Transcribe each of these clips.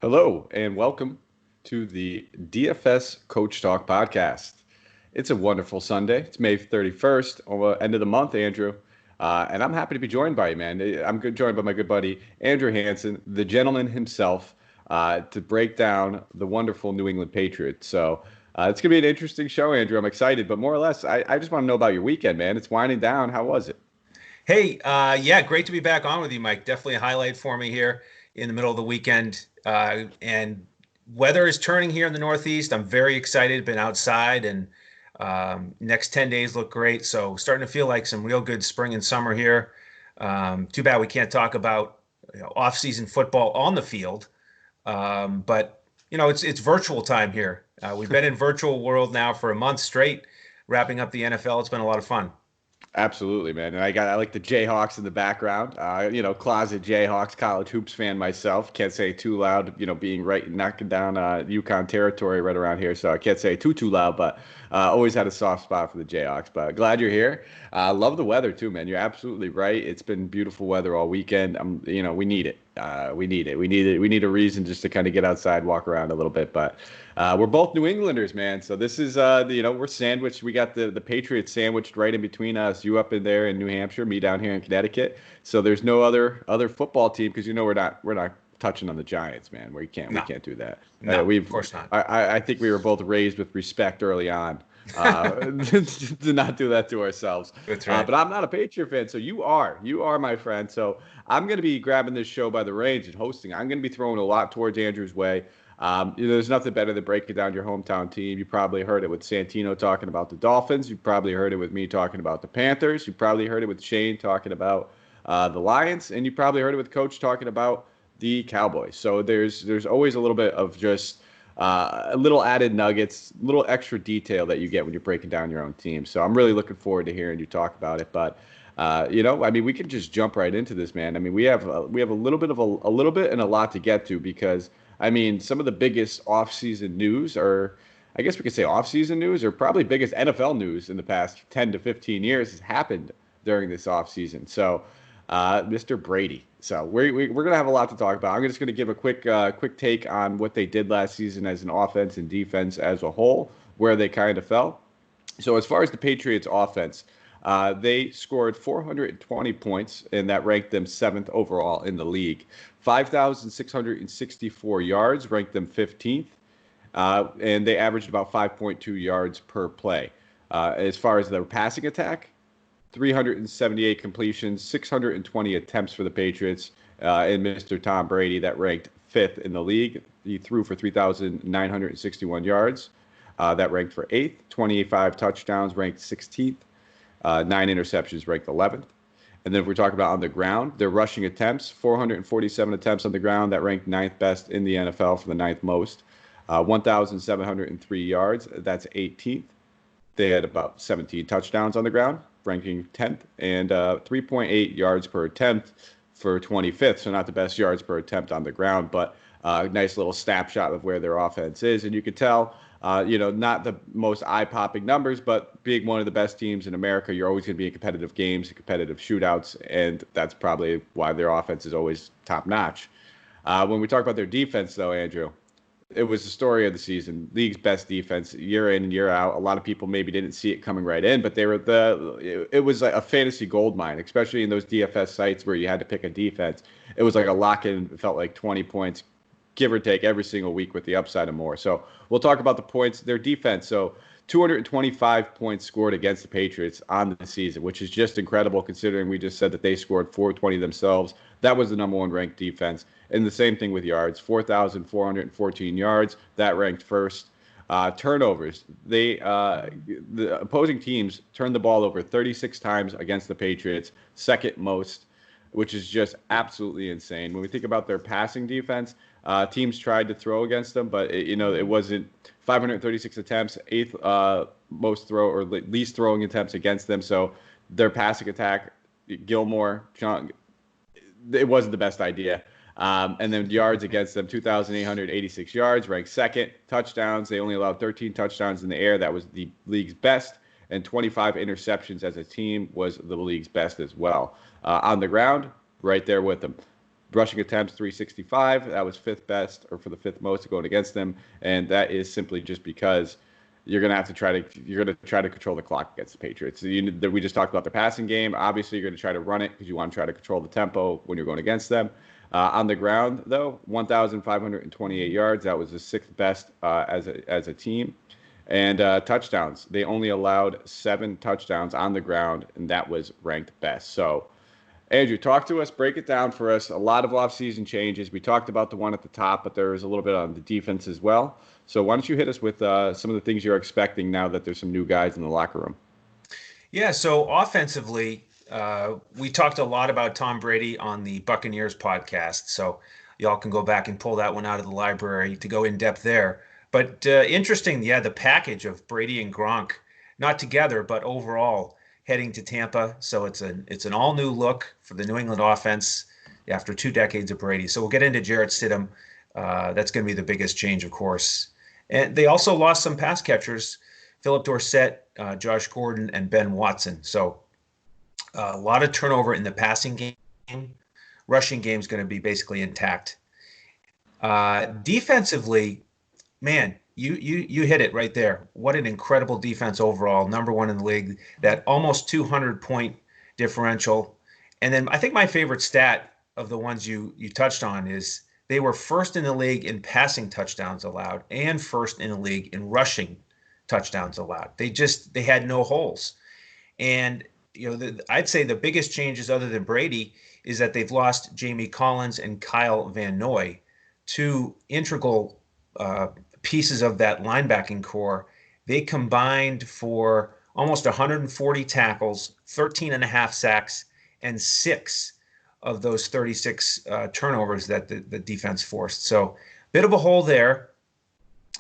Hello, and welcome to the DFS Coach Talk podcast. It's a wonderful Sunday. It's May 31st, end of the month, Andrew. And I'm happy to be joined by you, man. Joined by my good buddy, Andrew Hanson, the gentleman himself, to break down the wonderful New England Patriots. So it's going to be an interesting show, Andrew. I'm excited, but more or less, I just want to know about your weekend, man. It's winding down. How was it? Hey, yeah, great to be back on with you, Mike. Definitely a highlight for me here in the middle of the weekend. And weather is turning here in the Northeast. I'm very excited. Been outside, and next 10 days look great. So starting to feel like some real good spring and summer here. Too bad we can't talk about off-season football on the field. But it's virtual time here. We've been in virtual world now for a month straight, wrapping up the NFL. It's been a lot of fun. Absolutely, man. And I like the Jayhawks in the background. Closet Jayhawks, college hoops fan myself. Can't say too loud, being right knocking down Yukon territory right around here. So I can't say too loud, but always had a soft spot for the Jayhawks. But glad you're here. Love the weather too, man. You're absolutely right. It's been beautiful weather all weekend. We need it. We need it. We need a reason just to kind of get outside, walk around a little bit. But we're both New Englanders, man. So this is, we're sandwiched. We got the Patriots sandwiched right in between us. You up in there in New Hampshire, me down here in Connecticut. So there's no other football team because we're not touching on the Giants, man. We can't do that. No, of course not. I think we were both raised with respect early on. To not do that to ourselves. That's right. But I'm not a Patriot fan, so you are, my friend. So I'm going to be grabbing this show by the reins and hosting. I'm going to be throwing a lot towards Andrew's way. There's nothing better than breaking down your hometown team. You probably heard it with Santino talking about the Dolphins. You probably heard it with me talking about the Panthers. You probably heard it with Shane talking about the Lions, and you probably heard it with Coach talking about the Cowboys. So there's always a little bit of just a little added nuggets, little extra detail that you get when you're breaking down your own team. So I'm really looking forward to hearing you talk about it. But we can just jump right into this, man. I mean, we have a little bit and a lot to get to because some of the biggest off-season news, or I guess we could say off-season news, or probably biggest NFL news in the past 10 to 15 years has happened during this off-season. So, Mr. Brady. So we're going to have a lot to talk about. I'm just going to give a quick take on what they did last season as an offense and defense as a whole, where they kind of fell. So as far as the Patriots offense, they scored 420 points, and that ranked them 7th overall in the league. 5,664 yards ranked them 15th, and they averaged about 5.2 yards per play. As far as their passing attack, 378 completions, 620 attempts for the Patriots, and Mr. Tom Brady, that ranked 5th in the league. He threw for 3,961 yards. That ranked for 8th. 25 touchdowns, ranked 16th. 9 interceptions, ranked 11th. And then if we're talking about on the ground, their rushing attempts, 447 attempts on the ground. That ranked 9th best in the NFL for the 9th most. 1,703 yards. That's 18th. They had about 17 touchdowns on the ground, ranking 10th, and 3.8 yards per attempt for 25th. So not the best yards per attempt on the ground, but a nice little snapshot of where their offense is. And you could tell, not the most eye-popping numbers, but being one of the best teams in America, you're always going to be in competitive games and competitive shootouts, and that's probably why their offense is always top-notch. When we talk about their defense, though, Andrew, it was the story of the season. League's best defense, year in and year out. A lot of people maybe didn't see it coming right in, but it was like a fantasy gold mine, especially in those DFS sites where you had to pick a defense. It was like a lock-in. It felt like 20 points, give or take, every single week with the upside of more. So we'll talk about the points, their defense. So 225 points scored against the Patriots on the season, which is just incredible considering we just said that they scored 420 themselves. That was the number one ranked defense. And the same thing with yards, 4,414 yards. That ranked first. Turnovers. The opposing teams turned the ball over 36 times against the Patriots, second most, which is just absolutely insane. When we think about their passing defense, teams tried to throw against them, but it wasn't 536 attempts, eighth most least throwing attempts against them. So their passing attack, Gilmore, John, it wasn't the best idea. And then yards against them, 2,886 yards, ranked second. Touchdowns, they only allowed 13 touchdowns in the air. That was the league's best. and 25 interceptions as a team was the league's best as well. On the ground, right there with them. Rushing attempts 365. That was fifth best, or for the fifth most going against them, and that is simply just because you're going to try to control the clock against the Patriots. We just talked about the passing game. Obviously, you're going to try to run it because you want to try to control the tempo when you're going against them. On the ground, though, 1,528 yards. That was the sixth best as a team. And touchdowns. They only allowed 7 touchdowns on the ground, and that was ranked best. So, Andrew, talk to us. Break it down for us. A lot of offseason changes. We talked about the one at the top, but there is a little bit on the defense as well. So why don't you hit us with some of the things you're expecting now that there's some new guys in the locker room? Yeah, so offensively, we talked a lot about Tom Brady on the Buccaneers podcast. So y'all can go back and pull that one out of the library to go in depth there. But interesting, yeah, the package of Brady and Gronk, not together, but overall heading to Tampa. So it's an all new look for the New England offense after 2 decades of Brady. So we'll get into Jarrett Stidham. That's going to be the biggest change, of course. And they also lost some pass catchers, Philip Dorsett, Josh Gordon, and Ben Watson. So a lot of turnover in the passing game. Rushing game is going to be basically intact. Defensively, man, you hit it right there. What an incredible defense overall. Number 1 in the league. That almost 200-point differential. And then I think my favorite stat of the ones you touched on is they were first in the league in passing touchdowns allowed and first in the league in rushing touchdowns allowed. They had no holes. And I'd say the biggest changes other than Brady is that they've lost Jamie Collins and Kyle Van Noy, 2 integral pieces of that linebacking core. They combined for almost 140 tackles, 13 and a half sacks, and 6 of those 36 turnovers that the defense forced. So bit of a hole there.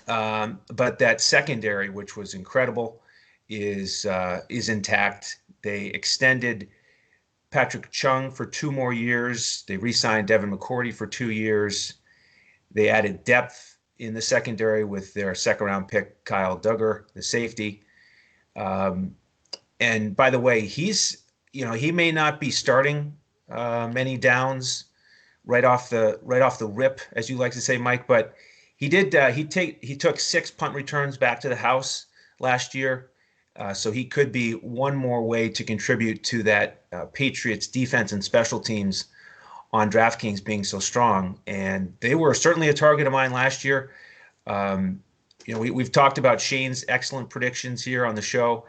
But that secondary, which was incredible, is intact. They extended Patrick Chung for 2 more years. They re-signed Devin McCourty for 2 years. They added depth in the secondary with their second-round pick, Kyle Duggar, the safety. And by the way, he may not be starting many downs right off the rip, as you like to say, Mike, but he did. He took 6 punt returns back to the house last year, so he could be one more way to contribute to that Patriots defense and special teams on DraftKings being so strong. And they were certainly a target of mine last year. We've talked about Shane's excellent predictions here on the show.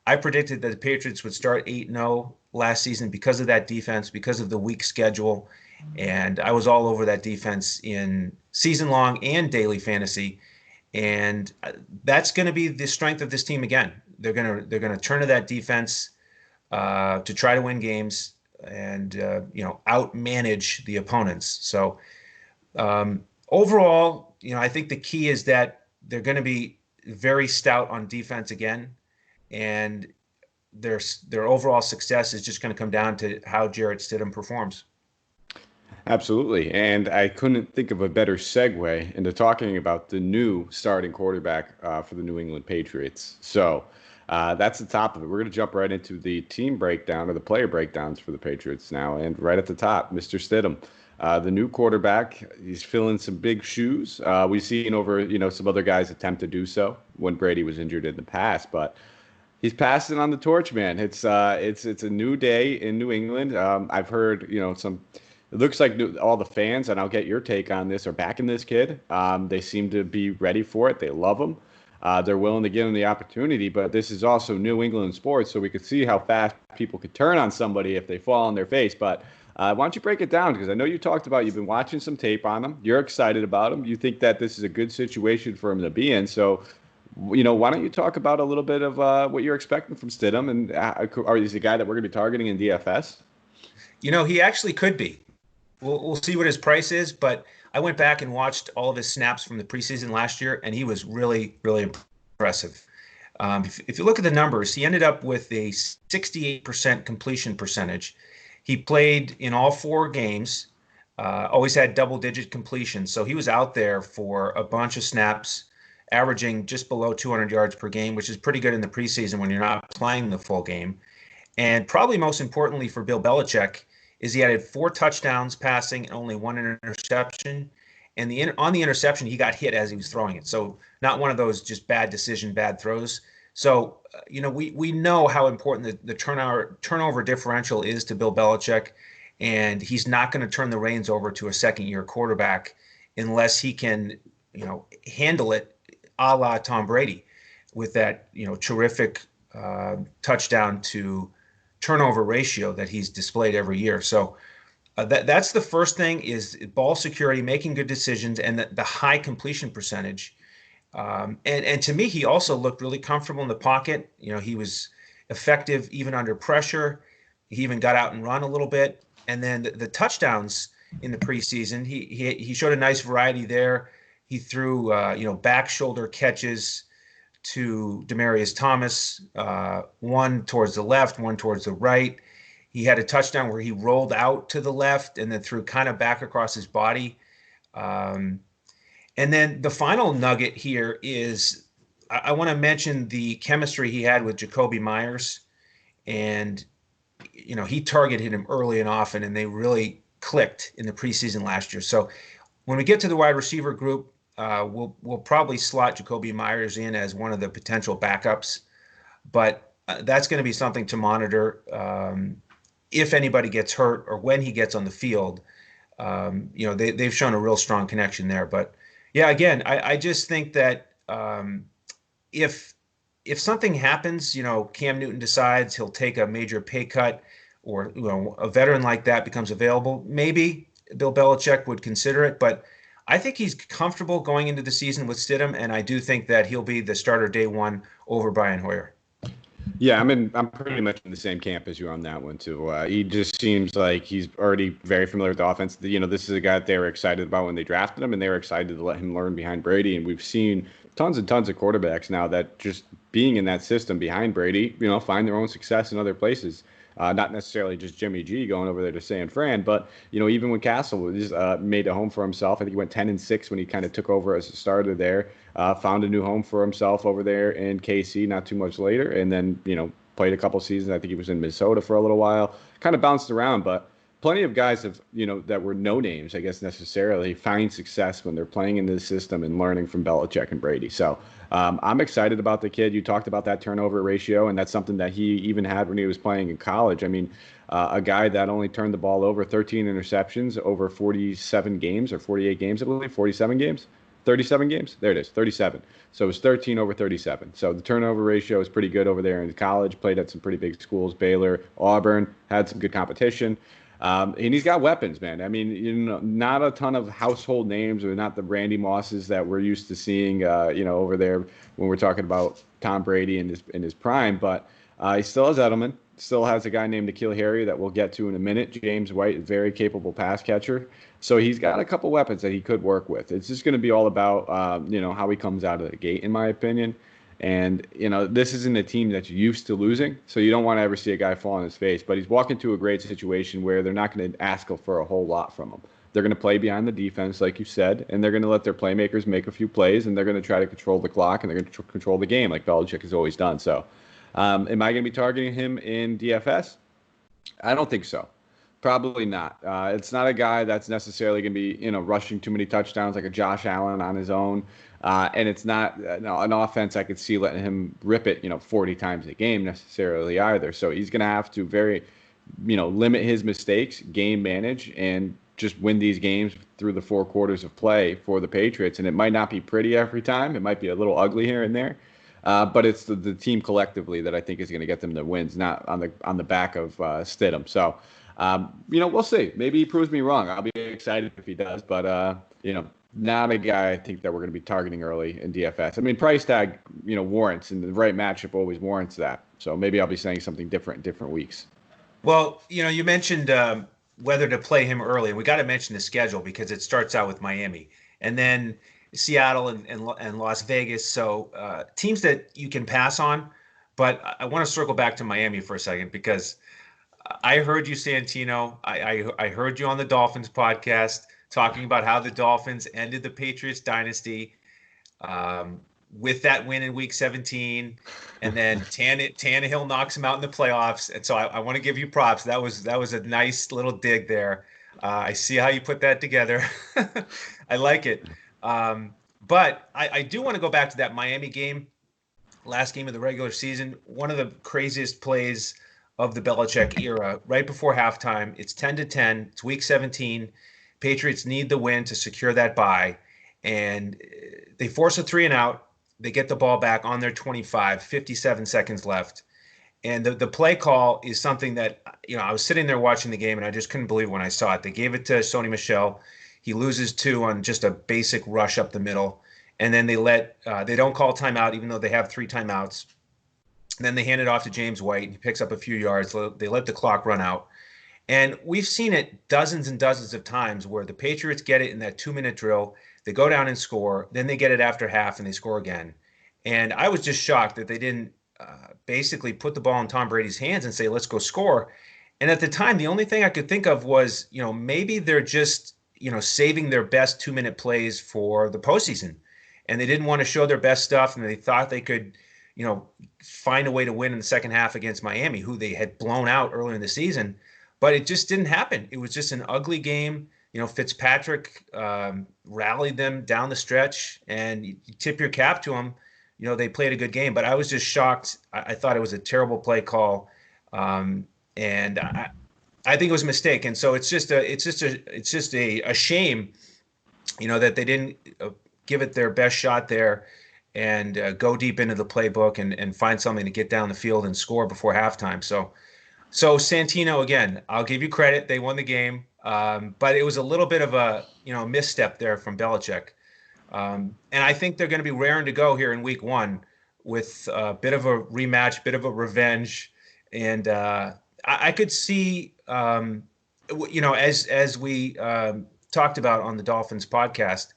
I predicted that the Patriots would start 8-0 last season because of that defense, because of the weak schedule. And I was all over that defense in season-long and daily fantasy. And that's going to be the strength of this team again. They're going to turn to that defense to try to win games and outmanage the opponents. So overall, I think the key is that they're going to be very stout on defense again, and their overall success is just going to come down to how Jarrett Stidham performs. Absolutely. And I couldn't think of a better segue into talking about the new starting quarterback for the New England Patriots. So that's the top of it. We're going to jump right into the team breakdown or the player breakdowns for the Patriots now. And right at the top, Mr. Stidham, the new quarterback. He's filling some big shoes. We've seen over, some other guys attempt to do so when Brady was injured in the past, but he's passing on the torch, man. It's a new day in New England. I've heard, it looks like all the fans, and I'll get your take on this, are backing this kid. They seem to be ready for it. They love him. They're willing to give him the opportunity, but this is also New England sports, so we could see how fast people could turn on somebody if they fall on their face. But why don't you break it down? Because I know you talked about, you've been watching some tape on him. You're excited about him. You think that this is a good situation for him to be in. So, why don't you talk about a little bit of what you're expecting from Stidham, and is he a guy that we're going to be targeting in DFS? He actually could be. We'll see what his price is, but I went back and watched all of his snaps from the preseason last year, and he was really, really impressive. If you look at the numbers, he ended up with a 68% completion percentage. He played in all 4 games, always had double-digit completion, so he was out there for a bunch of snaps averaging just below 200 yards per game, which is pretty good in the preseason when you're not playing the full game. And probably most importantly for Bill Belichick is he had 4 touchdowns passing and only 1 interception. And on the interception, he got hit as he was throwing it. So not one of those just bad decision, bad throws. So, we know how important the turnover differential is to Bill Belichick, and he's not going to turn the reins over to a second-year quarterback unless he can, handle it a la Tom Brady with that, terrific touchdown to turnover ratio that he's displayed every year. So that's the first thing is ball security, making good decisions, and the high completion percentage. And to me, he also looked really comfortable in the pocket. He was effective even under pressure. He even got out and run a little bit. And then the touchdowns in the preseason, he showed a nice variety there. He threw back shoulder catches to Demaryius Thomas, one towards the left, one towards the right. He had a touchdown where he rolled out to the left and then threw kind of back across his body. And then the final nugget here is I want to mention the chemistry he had with Jacoby Meier. And, he targeted him early and often, and they really clicked in the preseason last year. So when we get to the wide receiver group, we'll probably slot Jacoby Meier in as one of the potential backups. But that's going to be something to monitor if anybody gets hurt or when he gets on the field. They've shown a real strong connection there. But yeah, again, I just think that if something happens, Cam Newton decides he'll take a major pay cut, or a veteran like that becomes available, maybe Bill Belichick would consider it. But I think he's comfortable going into the season with Stidham, and I do think that he'll be the starter day one over Brian Hoyer. Yeah, I'm pretty much in the same camp as you on that one too. He just seems like he's already very familiar with the offense. This is a guy that they were excited about when they drafted him, and they were excited to let him learn behind Brady. And we've seen tons and tons of quarterbacks now that just being in that system behind Brady, find their own success in other places. Not necessarily just Jimmy G going over there to San Fran, but even when Castle was made a home for himself. I think he went 10-6 when he kind of took over as a starter there. Found a new home for himself over there in KC not too much later, and then played a couple seasons. I think he was in Minnesota for a little while. Kind of bounced around, but plenty of guys have that were no names, I guess, necessarily find success when they're playing in this system and learning from Belichick and Brady. So I'm excited about the kid. You talked about that turnover ratio, and that's something that he even had when he was playing in college. I mean, a guy that only turned the ball over 13 interceptions over 47 games or 48 games, I believe, 47 games. 37 games? There it is, 37. So it was 13 over 37. So the turnover ratio is pretty good over there in college. Played at some pretty big schools, Baylor, Auburn, had some good competition. And he's got weapons, man. I mean, not a ton of household names, or not the Randy Mosses that we're used to seeing, over there when we're talking about Tom Brady in his prime. But he still has Edelman. Still has a guy named N'Keal Harry that we'll get to in a minute. James White, a very capable pass catcher. So he's got a couple weapons that he could work with. It's just going to be all about, how he comes out of the gate, in my opinion. And, this isn't a team that's used to losing, so you don't want to ever see a guy fall on his face. But he's walking to a great situation where they're not going to ask for a whole lot from him. They're going to play behind the defense, like you said, and they're going to let their playmakers make a few plays, and they're going to try to control the clock, and they're going to control the game like Belichick has always done. So am I going to be targeting him in DFS? I don't think so. Probably not. It's not a guy that's necessarily going to be, rushing too many touchdowns like a Josh Allen on his own. And it's not an offense I could see letting him rip it, 40 times a game necessarily either. So he's going to have to very, limit his mistakes, game manage, and just win these games through the 4 quarters of play for the Patriots. And it might not be pretty every time. It might be a little ugly here and there. But it's the team collectively that I think is going to get them the wins, not on the back of Stidham. So, we'll see. Maybe he proves me wrong. I'll be excited if he does. But, not a guy I think that we're going to be targeting early in DFS. I mean, price tag, warrants, and the right matchup always warrants that. So maybe I'll be saying something different in different weeks. Well, you mentioned whether to play him early. We got to mention the schedule because it starts out with Miami and then Seattle and Las Vegas. So teams that you can pass on. But I want to circle back to Miami for a second because I heard you, Santino. I heard you on the Dolphins podcast talking about how the Dolphins ended the Patriots dynasty. with that win in Week 17, and then Tannehill knocks him out in the playoffs. And so I want to give you props. That was a nice little dig there. I see how you put that together. I like it. But I do want to go back to that Miami game, last game of the regular season. One of the craziest plays of the Belichick era, right before halftime. It's 10-10. It's Week 17. Patriots need the win to secure that bye. And they force a 3-and-out. They get the ball back on their 25, 57 seconds left. And the play call is something that, I was sitting there watching the game, and I just couldn't believe when I saw it. They gave it to Sony Michelle. He loses 2 on just a basic rush up the middle. And then they don't call timeout, even though they have 3 timeouts. And then they hand it off to James White. He picks up a few yards. They let the clock run out. And we've seen it dozens and dozens of times where the Patriots get it in that 2-minute drill. They go down and score. Then they get it after half and they score again. And I was just shocked that they didn't basically put the ball in Tom Brady's hands and say, let's go score. And at the time, the only thing I could think of was, maybe they're just, saving their best 2-minute plays for the postseason. And they didn't want to show their best stuff. And they thought they could, find a way to win in the second half against Miami, who they had blown out earlier in the season. But it just didn't happen. It was just an ugly game. Fitzpatrick rallied them down the stretch, and you tip your cap to them. They played a good game, but I was just shocked. I thought it was a terrible play call, and I think it was a mistake. And so it's just a shame, that they didn't give it their best shot there and go deep into the playbook and find something to get down the field and score before halftime. So Santino, again, I'll give you credit. They won the game, but it was a little bit of a misstep there from Belichick. And I think they're going to be raring to go here in Week 1 with a bit of a rematch, bit of a revenge. And I could see, as we talked about on the Dolphins podcast,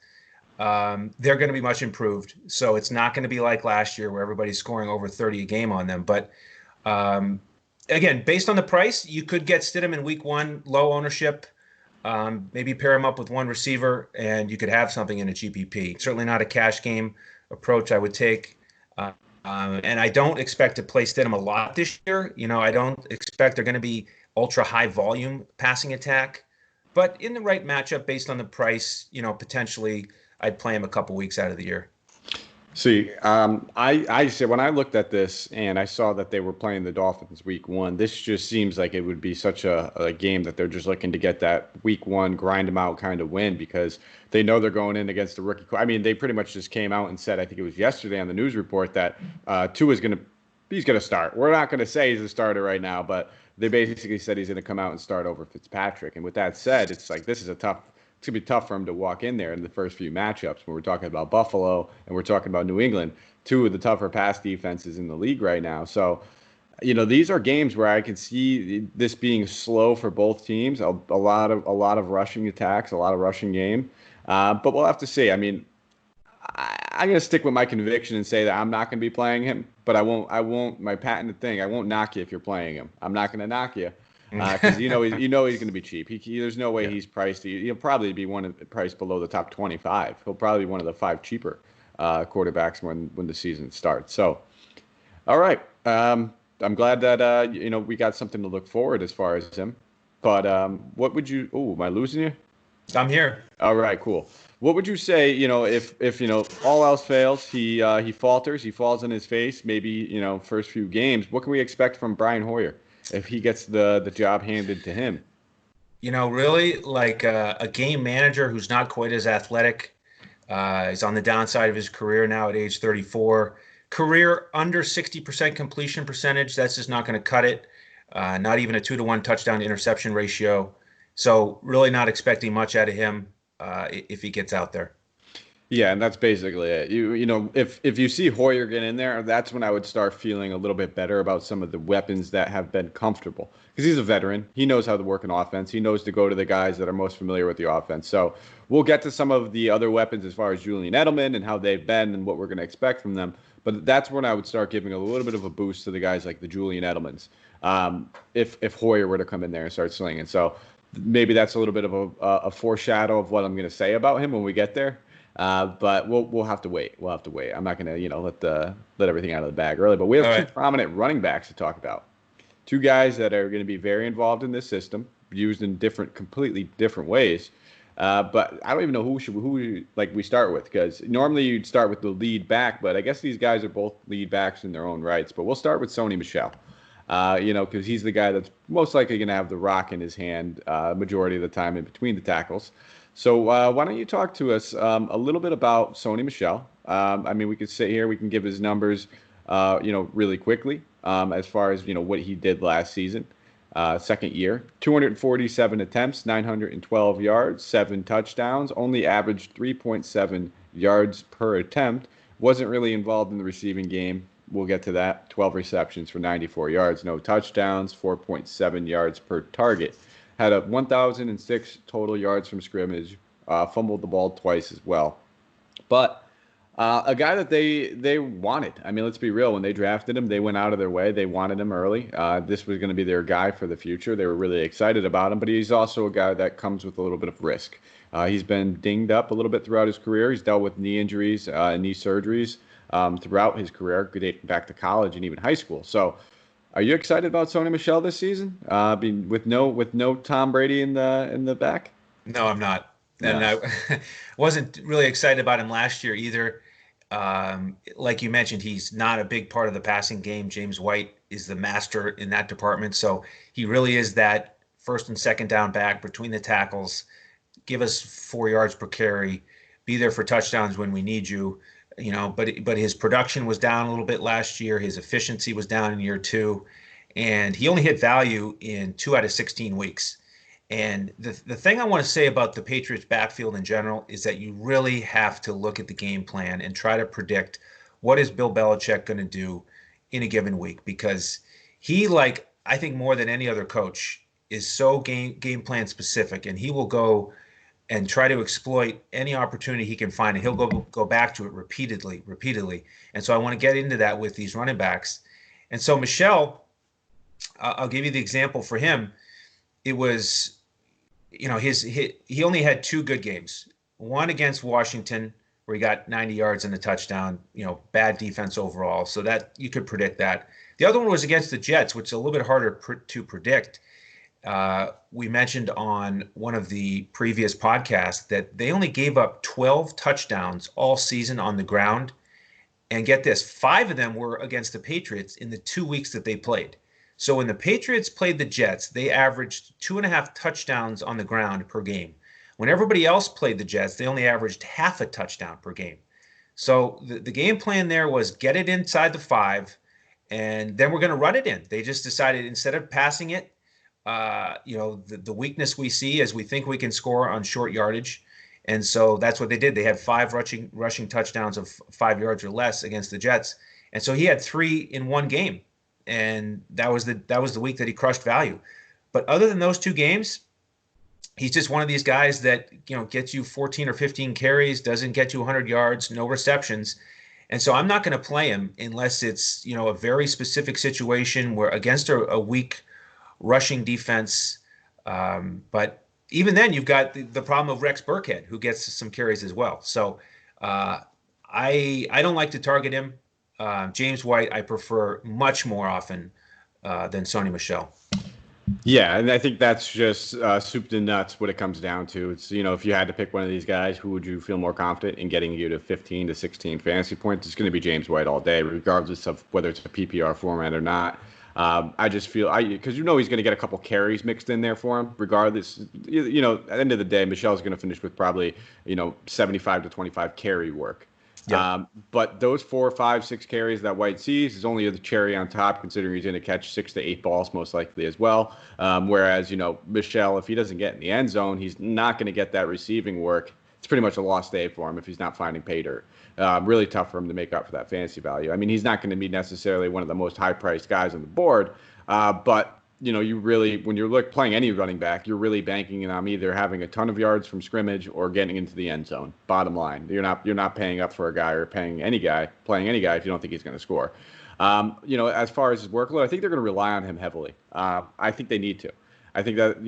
they're going to be much improved. So it's not going to be like last year where everybody's scoring over 30 a game on them. But again, based on the price, you could get Stidham in Week 1, low ownership. Maybe pair him up with one receiver, and you could have something in a GPP. Certainly not a cash game approach I would take. And I don't expect to play Stidham a lot this year. I don't expect they're going to be ultra high volume passing attack. But in the right matchup, based on the price, potentially I'd play him a couple weeks out of the year. See, I said when I looked at this and I saw that they were playing the Dolphins Week 1, this just seems like it would be such a game that they're just looking to get that Week 1 grind them out kind of win because they know they're going in against the rookie. I mean, they pretty much just came out and said, I think it was yesterday on the news report that Tua's he's going to start. We're not going to say he's a starter right now, but they basically said he's going to come out and start over Fitzpatrick. And with that said, it's like it's going to be tough for him to walk in there in the first few matchups when we're talking about Buffalo and we're talking about New England, 2 of the tougher pass defenses in the league right now. So, these are games where I can see this being slow for both teams, a lot of rushing attacks, a lot of rushing game. But we'll have to see. I mean, I'm going to stick with my conviction and say that I'm not going to be playing him, but I won't, my patented thing, I won't knock you if you're playing him. I'm not going to knock you. Because he's going to be cheap. There's no way he's priced. He'll probably be priced below the top 25. He'll probably be one of the 5 cheaper quarterbacks when the season starts. So, all right. I'm glad that we got something to look forward as far as him. But what would you? Oh, am I losing you? I'm here. All right, cool. What would you say? If all else fails, he falters, he falls on his face. Maybe first few games. What can we expect from Brian Hoyer if he gets the job handed to him? Really like a game manager who's not quite as athletic. He's on the downside of his career now at age 34. Career under 60% completion percentage. That's just not going to cut it. Not even a 2-to-1 touchdown to interception ratio. So really not expecting much out of him if he gets out there. Yeah, and that's basically it. If you see Hoyer get in there, that's when I would start feeling a little bit better about some of the weapons that have been comfortable. Because he's a veteran. He knows how to work an offense. He knows to go to the guys that are most familiar with the offense. So we'll get to some of the other weapons as far as Julian Edelman and how they've been and what we're going to expect from them. But that's when I would start giving a little bit of a boost to the guys like the Julian Edelmans if Hoyer were to come in there and start slinging. So maybe that's a little bit of a foreshadow of what I'm going to say about him when we get there. But we'll have to wait. We'll have to wait. I'm not gonna let everything out of the bag early. But we have All two right. prominent running backs to talk about. Two guys that are going to be very involved in this system, used in completely different ways. But I don't even know we start with, because normally you'd start with the lead back, but I guess these guys are both lead backs in their own rights. But we'll start with Sony Michelle, because he's the guy that's most likely going to have the rock in his hand majority of the time in between the tackles. So why don't you talk to us a little bit about Sony Michelle? I mean, we could sit here, we can give his numbers, really quickly, as far as what he did last season. Second year, 247 attempts, 912 yards, 7 touchdowns, only averaged 3.7 yards per attempt. Wasn't really involved in the receiving game. We'll get to that. 12 receptions for 94 yards, no touchdowns, 4.7 yards per target. Had a 1,006 total yards from scrimmage, fumbled the ball twice as well. But a guy that they wanted. I mean, let's be real. When they drafted him, they went out of their way. They wanted him early. This was going to be their guy for the future. They were really excited about him. But he's also a guy that comes with a little bit of risk. He's been dinged up a little bit throughout his career. He's dealt with knee injuries and knee surgeries throughout his career, dating back to college and even high school. So, are you excited about Sony Michelle this season? With no Tom Brady in the back? No, I'm not. And No. I wasn't really excited about him last year either. Like you mentioned, he's not a big part of the passing game. James White is the master in that department. So he really is that first and second down back between the tackles. Give us 4 yards per carry. Be there for touchdowns when we need you. But his production was down a little bit last year. His efficiency was down in year 2. And he only hit value in 2 out of 16 weeks. And the thing I want to say about the Patriots backfield in general is that you really have to look at the game plan and try to predict what is Bill Belichick going to do in a given week, because he, like, I think more than any other coach, is so game plan specific, and he will go and try to exploit any opportunity he can find, and he'll go back to it repeatedly. And so I want to get into that with these running backs. And so Michelle, I'll give you the example for him. It was, he only had 2 good games. One against Washington, where he got 90 yards and a touchdown, bad defense overall. So that you could predict that. The other one was against the Jets, which is a little bit harder to predict. We mentioned on one of the previous podcasts that they only gave up 12 touchdowns all season on the ground. And get this, 5 of them were against the Patriots in the 2 weeks that they played. So when the Patriots played the Jets, they averaged 2.5 touchdowns on the ground per game. When everybody else played the Jets, they only averaged half a touchdown per game. So the game plan there was get it inside the 5, and then we're going to run it in. They just decided, instead of passing it, the weakness we see is we think we can score on short yardage. And so that's what they did. They had 5 rushing touchdowns of 5 yards or less against the Jets. And so he had 3 in one game. And that was the week that he crushed value. But other than those 2 games, he's just one of these guys that, gets you 14 or 15 carries, doesn't get you 100 yards, no receptions. And so I'm not going to play him unless it's, a very specific situation where against a weak rushing defense. But even then, you've got the problem of Rex Burkhead, who gets some carries as well. So I don't like to target him. James White, I prefer much more often than Sony Michelle. Yeah, and I think that's just soup to nuts what it comes down to. It's, if you had to pick one of these guys, who would you feel more confident in getting you to 15 to 16 fantasy points? It's going to be James White all day, regardless of whether it's a PPR format or not. I just feel, because he's going to get a couple carries mixed in there for him, regardless. At the end of the day, Michelle's going to finish with probably, 75 to 25 carry work. Yep. But those 4, 5, 6 carries that White sees is only the cherry on top, considering he's going to catch 6 to 8 balls most likely as well. Whereas, Michelle, if he doesn't get in the end zone, he's not going to get that receiving work. It's pretty much a lost day for him if he's not finding pay dirt. Really tough for him to make up for that fantasy value. I mean, he's not going to be necessarily one of the most high-priced guys on the board, but you really, when you're playing any running back, you're really banking on either having a ton of yards from scrimmage or getting into the end zone. Bottom line, you're not paying up for a guy or playing any guy if you don't think he's going to score. As far as his workload, I think they're going to rely on him heavily. I think they need to. I think that,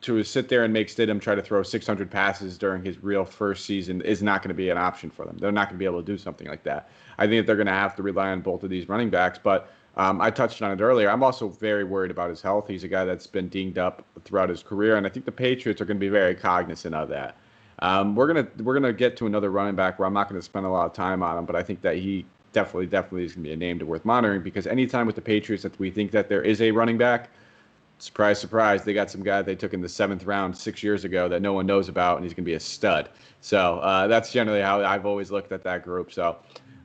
to sit there and make Stidham try to throw 600 passes during his real first season is not going to be an option for them. They're not going to be able to do something like that. I think that they're going to have to rely on both of these running backs. But I touched on it earlier. I'm also very worried about his health. He's a guy that's been dinged up throughout his career, and I think the Patriots are going to be very cognizant of that. We're gonna get to another running back where I'm not going to spend a lot of time on him, but I think that he definitely is going to be a name to worth monitoring, because anytime with the Patriots that we think that there is a running back, surprise, surprise, they got some guy they took in the 7th round 6 years ago that no one knows about, and he's going to be a stud. So that's generally how I've always looked at that group. So,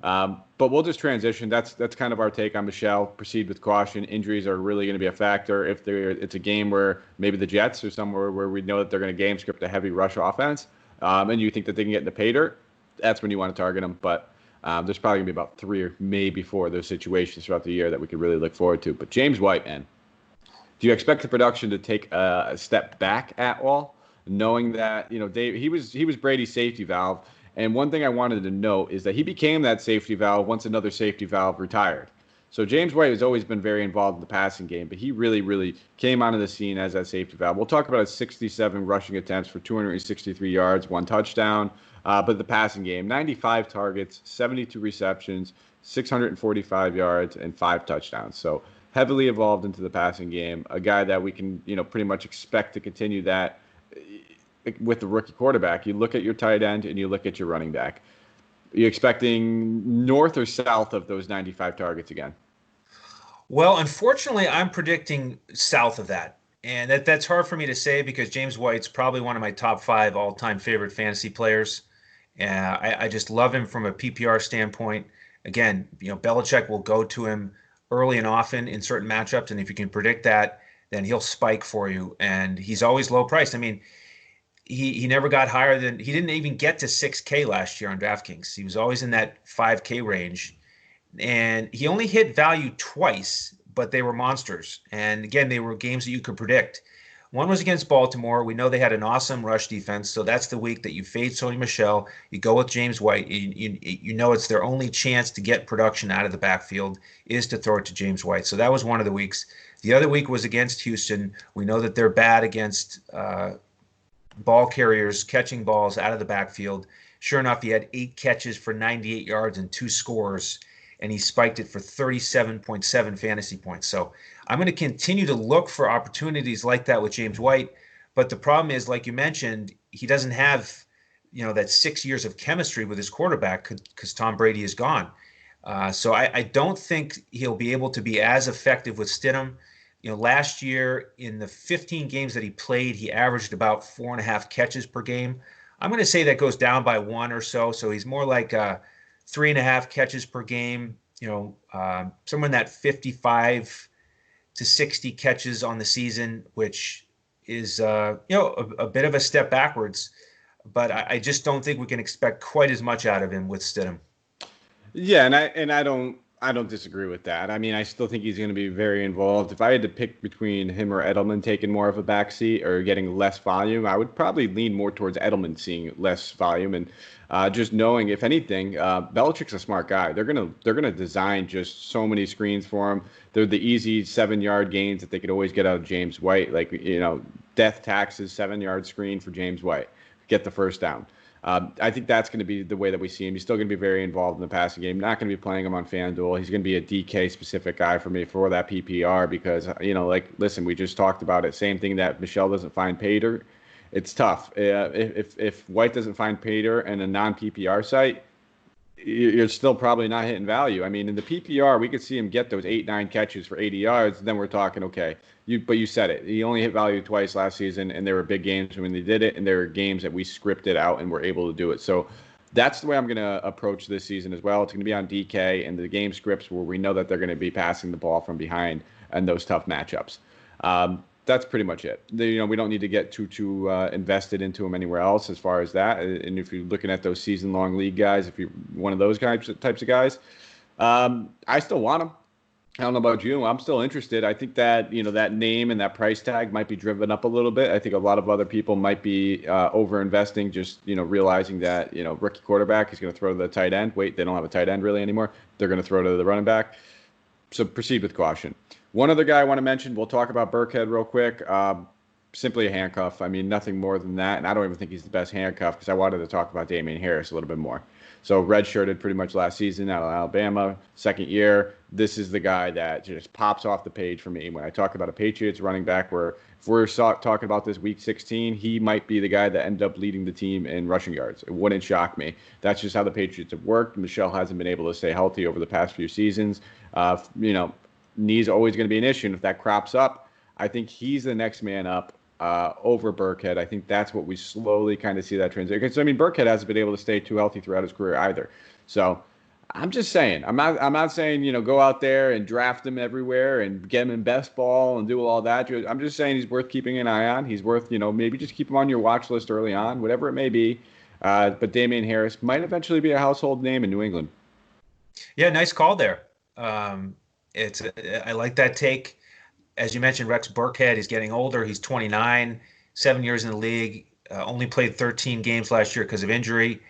but we'll just transition. That's kind of our take on Michelle. Proceed with caution. Injuries are really going to be a factor. If it's a game where maybe the Jets or somewhere where we know that they're going to game script a heavy rush offense, and you think that they can get in the pay dirt, that's when you want to target them. But there's probably going to be about 3 or maybe 4 of those situations throughout the year that we could really look forward to. But James White, man, do you expect the production to take a step back at all, knowing that he was Brady's safety valve? And one thing I wanted to note is that he became that safety valve once another safety valve retired. So James White has always been very involved in the passing game, but he really, really came onto the scene as that safety valve. We'll talk about his 67 rushing attempts for 263 yards, 1 touchdown. But the passing game, 95 targets, 72 receptions, 645 yards, and 5 touchdowns. So heavily evolved into the passing game, a guy that we can, pretty much expect to continue that with the rookie quarterback. You look at your tight end and you look at your running back. Are you expecting north or south of those 95 targets again? Well, unfortunately, I'm predicting south of that. And that's hard for me to say because James White's probably one of my top 5 all-time favorite fantasy players. I just love him from a PPR standpoint. Again, Belichick will go to him early and often in certain matchups, and if you can predict that, then he'll spike for you. And he's always low priced. I mean, he never got higher than, he didn't even get to 6K last year on DraftKings. He was always in that 5K range. And he only hit value twice, but they were monsters. And again, they were games that you could predict. One was against Baltimore. We know they had an awesome rush defense. So that's the week that you fade Sony Michelle. You go with James White. You know it's their only chance to get production out of the backfield is to throw it to James White. So that was one of the weeks. The other week was against Houston. We know that they're bad against ball carriers catching balls out of the backfield. Sure enough, he had 8 catches for 98 yards and 2 scores, and he spiked it for 37.7 fantasy points. So I'm going to continue to look for opportunities like that with James White. But the problem is, like you mentioned, he doesn't have, that 6 years of chemistry with his quarterback because Tom Brady is gone. So I don't think he'll be able to be as effective with Stidham. Last year in the 15 games that he played, he averaged about 4.5 catches per game. I'm going to say that goes down by 1 or so. So he's more like 3.5 catches per game, somewhere in that 55 to 60 catches on the season, which is, a bit of a step backwards. But I just don't think we can expect quite as much out of him with Stidham. Yeah, and I don't disagree with that. I mean, I still think he's going to be very involved. If I had to pick between him or Edelman taking more of a backseat or getting less volume, I would probably lean more towards Edelman seeing less volume. And just knowing, if anything, Belichick's a smart guy. They're gonna design just so many screens for him. They're the easy 7-yard gains that they could always get out of James White. Like, death taxes 7-yard screen for James White, get the first down. I think that's going to be the way that we see him. He's still going to be very involved in the passing game. Not going to be playing him on FanDuel. He's going to be a DK-specific guy for me for that PPR because, listen, we just talked about it. Same thing that Michelle doesn't find Pater. It's tough. If White doesn't find Pater and a non-PPR site, you're still probably not hitting value. I mean, in the PPR, we could see him get those 8-9 catches for 80 yards. Then we're talking, okay, but you said it. He only hit value twice last season, and there were big games when they did it, and there were games that we scripted out and were able to do it. So that's the way I'm going to approach this season as well. It's going to be on DK and the game scripts where we know that they're going to be passing the ball from behind and those tough matchups. That's pretty much it. We don't need to get too invested into them anywhere else as far as that. And if you're looking at those season-long league guys, if you're one of those types of guys, I still want them. I don't know about you. I'm still interested. I think that, that name and that price tag might be driven up a little bit. I think a lot of other people might be over-investing, just, realizing that, rookie quarterback is going to throw to the tight end. Wait, they don't have a tight end really anymore. They're going to throw to the running back. So proceed with caution. One other guy I want to mention, we'll talk about Burkhead real quick. simply a handcuff. I mean, nothing more than that. And I don't even think he's the best handcuff because I wanted to talk about Damian Harris a little bit more. So redshirted pretty much last season out of Alabama, second year. This is the guy that just pops off the page for me when I talk about a Patriots running back. Where if we're talking about this week 16, he might be the guy that ended up leading the team in rushing yards. It wouldn't shock me. That's just how the Patriots have worked. Michelle hasn't been able to stay healthy over the past few seasons. Knee's always going to be an issue. And if that crops up, I think he's the next man up over Burkhead. I think that's what we slowly kind of see that transition. Because I mean, Burkhead hasn't been able to stay too healthy throughout his career either. So I'm just saying, I'm not saying go out there and draft him everywhere and get him in best ball and do all that. I'm just saying he's worth keeping an eye on. He's worth maybe just keep him on your watch list early on, whatever it may be. But Damian Harris might eventually be a household name in New England. Yeah, nice call there. I like that take. As you mentioned, Rex Burkhead is getting older. He's 29, 7 years in the league, only played 13 games last year because of injury.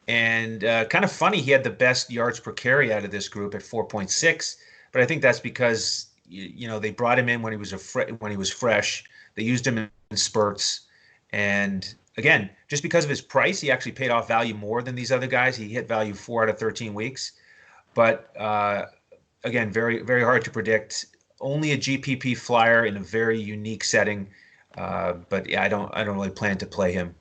And kind of funny, he had the best yards per carry out of this group at 4.6. But I think that's because they brought him in when he was fresh. They used him in spurts. And again, just because of his price, he actually paid off value more than these other guys. He hit value 4 out of 13 weeks. But again, very, very hard to predict. Only a GPP flyer in a very unique setting. But yeah, I don't really plan to play him.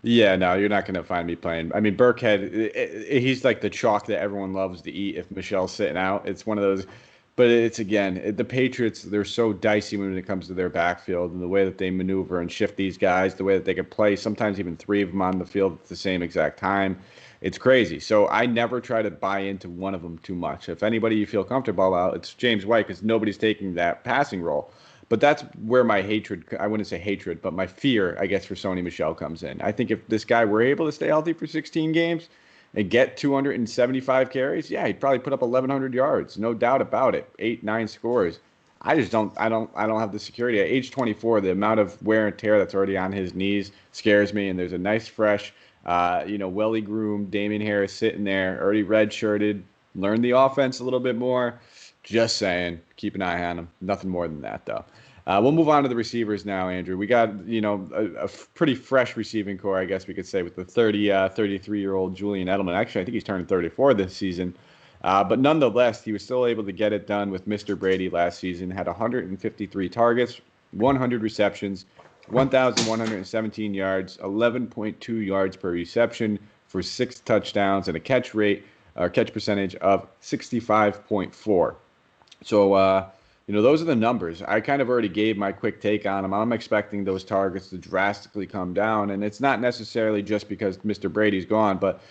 Yeah, no, you're not going to find me playing. I mean, Burkhead, he's like the chalk that everyone loves to eat if Michelle's sitting out. It's one of those. But it's, again, the Patriots, they're so dicey when it comes to their backfield and the way that they maneuver and shift these guys, the way that they can play, sometimes even 3 of them on the field at the same exact time. It's crazy. So I never try to buy into one of them too much. If anybody you feel comfortable about, it's James White because nobody's taking that passing role. But that's where my hatred, I wouldn't say hatred, but my fear, I guess, for Sony Michelle comes in. I think if this guy were able to stay healthy for 16 games and get 275 carries, yeah, he'd probably put up 1,100 yards. No doubt about it. 8, 9 scores. I don't have the security. At age 24, the amount of wear and tear that's already on his knees scares me. And there's a nice, fresh, welly groomed Damian Harris sitting there, already redshirted, learned the offense a little bit more. Just saying, keep an eye on him. Nothing more than that, though. We'll move on to the receivers now, Andrew. We got, a pretty fresh receiving core, I guess we could say, with the 33-year-old Julian Edelman. Actually, I think he's turning 34 this season. But nonetheless, he was still able to get it done with Mr. Brady last season. Had 153 targets, 100 receptions, 1,117 yards, 11.2 yards per reception for 6 touchdowns, and a catch percentage of 65.4. So, those are the numbers. I kind of already gave my quick take on them. I'm expecting those targets to drastically come down, and it's not necessarily just because Mr. Brady's gone, but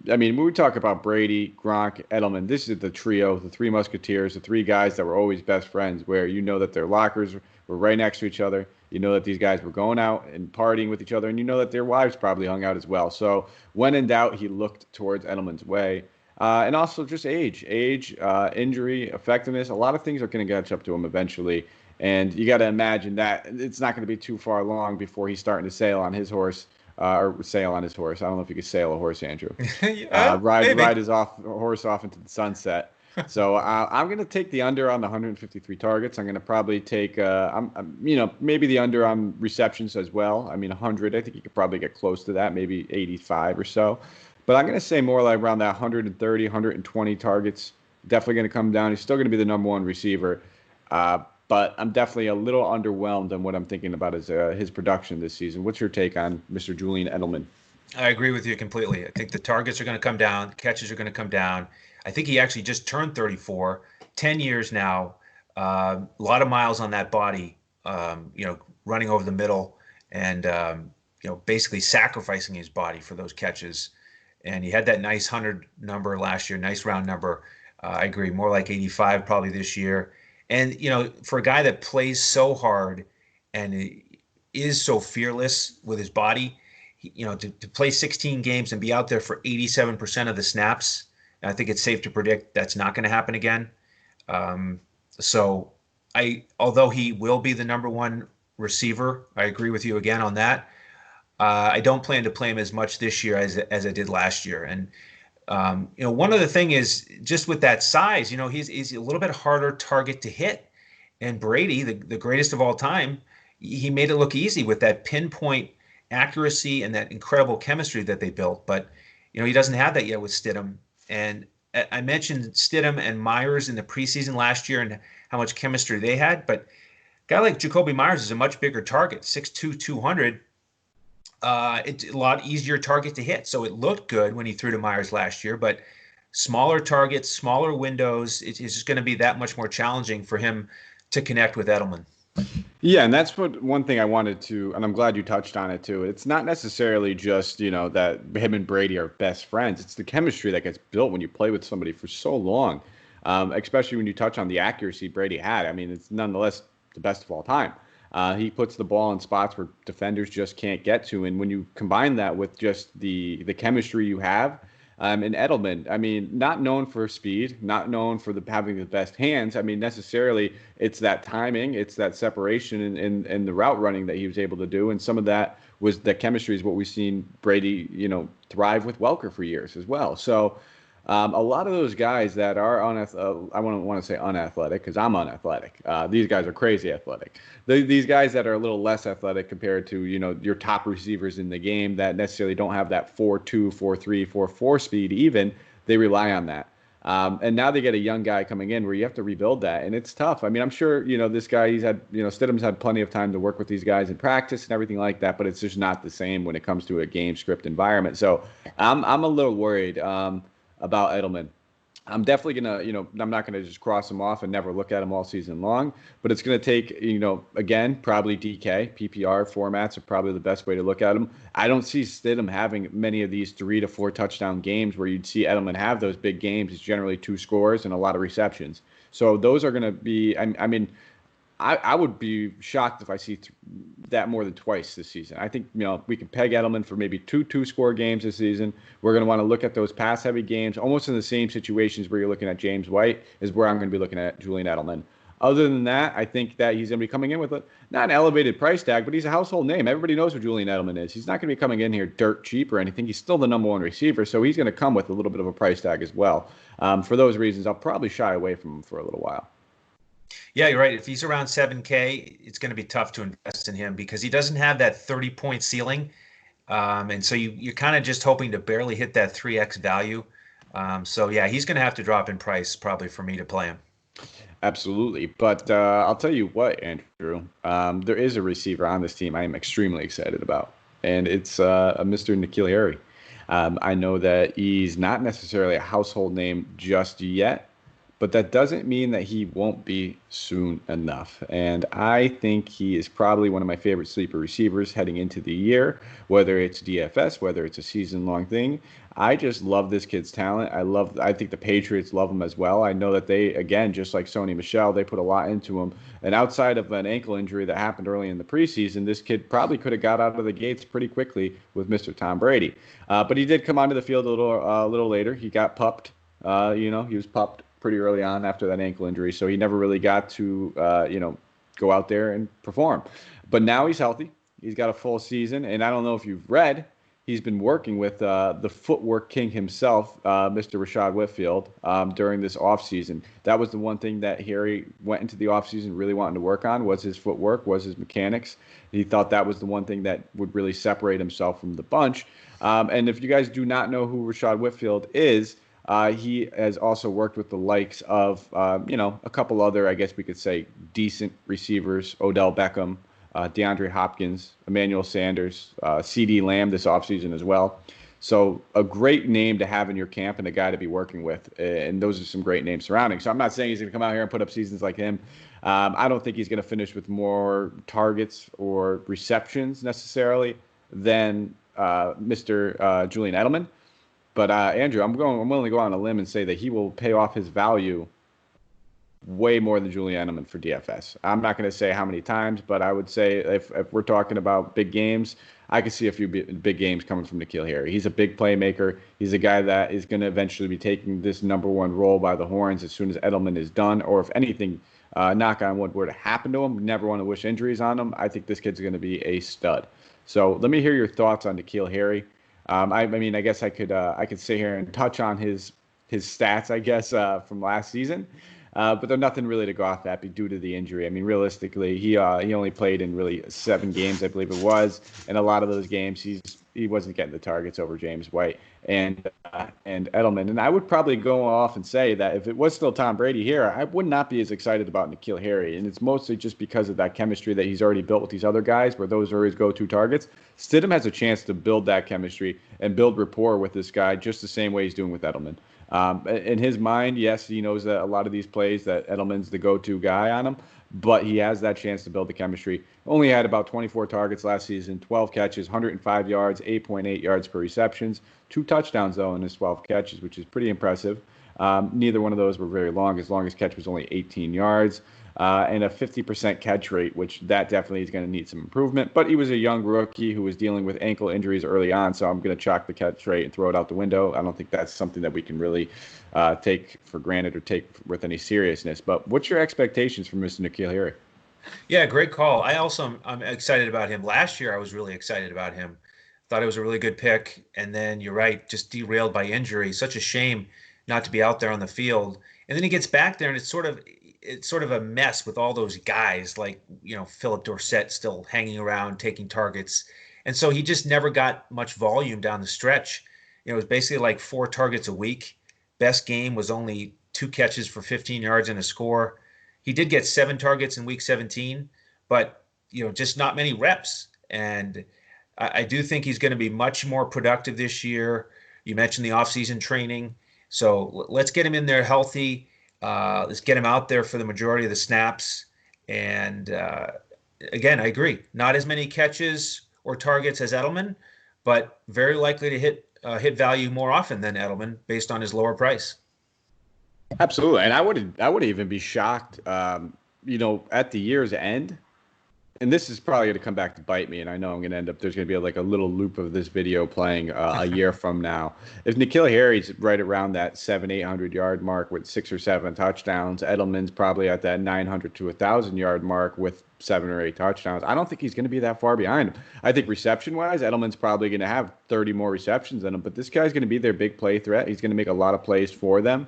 I mean, when we talk about Brady, Gronk, Edelman, this is the trio, the 3 Musketeers, the 3 guys that were always best friends, where that their lockers were right next to each other. You know that these guys were going out and partying with each other, and you know that their wives probably hung out as well. So when in doubt, he looked towards Edelman's way. And also just age, injury, effectiveness. A lot of things are going to catch up to him eventually. And you got to imagine that it's not going to be too far long before he's starting to sail on his horse. I don't know if you could sail a horse, Andrew. Ride his horse off into the sunset. So I'm going to take the under on the 153 targets. I'm going to probably take, maybe the under on receptions as well. I mean, 100. I think you could probably get close to that, maybe 85 or so. But I'm going to say more like around that 130, 120 targets. Definitely going to come down. He's still going to be the number 1 receiver. But I'm definitely a little underwhelmed on what I'm thinking about his production this season. What's your take on Mr. Julian Edelman? I agree with you completely. I think the targets are going to come down. Catches are going to come down. I think he actually just turned 34, 10 years now. A lot of miles on that body, running over the middle and, basically sacrificing his body for those catches. And he had that nice 100 number last year, nice round number. I agree, more like 85 probably this year. And, for a guy that plays so hard and is so fearless with his body, to play 16 games and be out there for 87% of the snaps, I think it's safe to predict that's not going to happen again. Although he will be the number 1 receiver, I agree with you again on that. I don't plan to play him as much this year as I did last year. And, one other thing is just with that size, he's a little bit harder target to hit. And Brady, the greatest of all time, he made it look easy with that pinpoint accuracy and that incredible chemistry that they built. But, he doesn't have that yet with Stidham. And I mentioned Stidham and Myers in the preseason last year and how much chemistry they had. But a guy like Jacoby Myers is a much bigger target, 6'2", 200. It's a lot easier target to hit. So it looked good when he threw to Myers last year, but smaller targets, smaller windows, it's just going to be that much more challenging for him to connect with Edelman. Yeah, and that's one thing I wanted to, and I'm glad you touched on it too. It's not necessarily just, that him and Brady are best friends. It's the chemistry that gets built when you play with somebody for so long, especially when you touch on the accuracy Brady had. I mean, it's nonetheless the best of all time. He puts the ball in spots where defenders just can't get to. And when you combine that with just the chemistry you have, and Edelman, I mean, not known for speed, not known for having the best hands. I mean, necessarily, it's that timing, it's that separation and the route running that he was able to do. And some of that was the chemistry is what we've seen Brady, thrive with Welker for years as well. So a lot of those guys that are I wouldn't want to say unathletic because I'm unathletic. These guys are crazy athletic. These guys that are a little less athletic compared to, your top receivers in the game that necessarily don't have that 4.2, 4.3, 4.4 speed even, they rely on that. And now they get a young guy coming in where you have to rebuild that. And it's tough. I mean, I'm sure, this guy, he's had, Stidham's had plenty of time to work with these guys in practice and everything like that, but it's just not the same when it comes to a game script environment. So I'm a little worried about Edelman. I'm definitely going to, I'm not going to just cross him off and never look at him all season long, but it's going to take, again, probably DK, PPR formats are probably the best way to look at him. I don't see Stidham having many of these 3 to 4 touchdown games where you'd see Edelman have those big games. It's generally 2 scores and a lot of receptions. So those are going to be, I mean, I would be shocked if I see that more than twice this season. I think, we can peg Edelman for maybe 2 score games this season. We're going to want to look at those pass-heavy games, almost in the same situations where you're looking at James White, is where I'm going to be looking at Julian Edelman. Other than that, I think that he's going to be coming in with not an elevated price tag, but he's a household name. Everybody knows who Julian Edelman is. He's not going to be coming in here dirt cheap or anything. He's still the number 1 receiver, so he's going to come with a little bit of a price tag as well. For those reasons, I'll probably shy away from him for a little while. Yeah, you're right. If he's around 7K, it's going to be tough to invest in him because he doesn't have that 30-point ceiling. And so you're kind of just hoping to barely hit that 3x value. So, yeah, he's going to have to drop in price probably for me to play him. Absolutely. But I'll tell you what, Andrew, there is a receiver on this team I am extremely excited about, and it's a Mr. N'Keal Harry. I know that he's not necessarily a household name just yet, but that doesn't mean that he won't be soon enough. And I think he is probably one of my favorite sleeper receivers heading into the year, whether it's DFS, whether it's a season-long thing. I just love this kid's talent. I think the Patriots love him as well. I know that they, again, just like Sony Michelle, they put a lot into him. And outside of an ankle injury that happened early in the preseason, this kid probably could have got out of the gates pretty quickly with Mr. Tom Brady. But he did come onto the field a little later. He got pupped. He was pupped pretty early on after that ankle injury, so he never really got to go out there and perform. But now he's healthy. He's got a full season, and I don't know if you've read, he's been working with the footwork king himself, Mr. Rashad Whitfield, during this offseason. That was the one thing that Harry went into the offseason really wanting to work on, was his footwork, was his mechanics. He thought that was the one thing that would really separate himself from the bunch. And if you guys do not know who Rashad Whitfield is, he has also worked with the likes of, a couple other, I guess we could say, decent receivers, Odell Beckham, DeAndre Hopkins, Emmanuel Sanders, CD Lamb this offseason as well. So a great name to have in your camp and a guy to be working with. And those are some great names surrounding. So I'm not saying he's going to come out here and put up seasons like him. I don't think he's going to finish with more targets or receptions necessarily than Mr. Julian Edelman. But Andrew, I'm willing to go on a limb and say that he will pay off his value way more than Julian Edelman for DFS. I'm not going to say how many times, but I would say if we're talking about big games, I could see a few big games coming from N'Keal Harry. He's a big playmaker. He's a guy that is going to eventually be taking this number 1 role by the horns as soon as Edelman is done, or if anything, knock on wood, were to happen to him. Never want to wish injuries on him. I think this kid's going to be a stud. So let me hear your thoughts on N'Keal Harry. I mean, I guess I could sit here and touch on his stats, I guess, from last season. but they're nothing really to go off at due to the injury. I mean, realistically, he only played in really 7 games, I believe it was, and a lot of those games he wasn't getting the targets over James White and Edelman. And I would probably go off and say that if it was still Tom Brady here, I would not be as excited about N'Keal Harry. And it's mostly just because of that chemistry that he's already built with these other guys, where those are his go-to targets. Stidham has a chance to build that chemistry and build rapport with this guy just the same way he's doing with Edelman. In his mind, yes, he knows that a lot of these plays that Edelman's the go-to guy on him, but he has that chance to build the chemistry. Only had about 24 targets last season, 12 catches, 105 yards, 8.8 yards per receptions, 2 touchdowns, though, in his 12 catches, which is pretty impressive. Neither one of those were very long. His longest catch was only 18 yards. And a 50% catch rate, which that definitely is going to need some improvement. But he was a young rookie who was dealing with ankle injuries early on, so I'm going to chalk the catch rate and throw it out the window. I don't think that's something that we can really take for granted or take with any seriousness. But what's your expectations for Mr. N'Keal Harry? Yeah, great call. I'm excited about him. Last year, I was really excited about him. Thought it was a really good pick. And then you're right, just derailed by injury. Such a shame not to be out there on the field. And then he gets back there, and it's sort of a mess with all those guys like, Philip Dorsett still hanging around, taking targets. And so he just never got much volume down the stretch. It was basically like 4 targets a week. Best game was only 2 catches for 15 yards and a score. He did get 7 targets in week 17, but, just not many reps. And I do think he's going to be much more productive this year. You mentioned the offseason training. So let's get him in there healthy. Let's get him out there for the majority of the snaps. And again, I agree. Not as many catches or targets as Edelman, but very likely to hit value more often than Edelman based on his lower price. Absolutely, and I would even be shocked, at the year's end. And this is probably going to come back to bite me, and I know I'm going to end up, there's going to be like a little loop of this video playing a year from now. If N'Keal Harry's right around that 700-800 yard mark with 6 or 7 touchdowns, Edelman's probably at that 900 to 1,000 yard mark with 7 or 8 touchdowns. I don't think he's going to be that far behind him. I think reception-wise, Edelman's probably going to have 30 more receptions than him, but this guy's going to be their big play threat. He's going to make a lot of plays for them.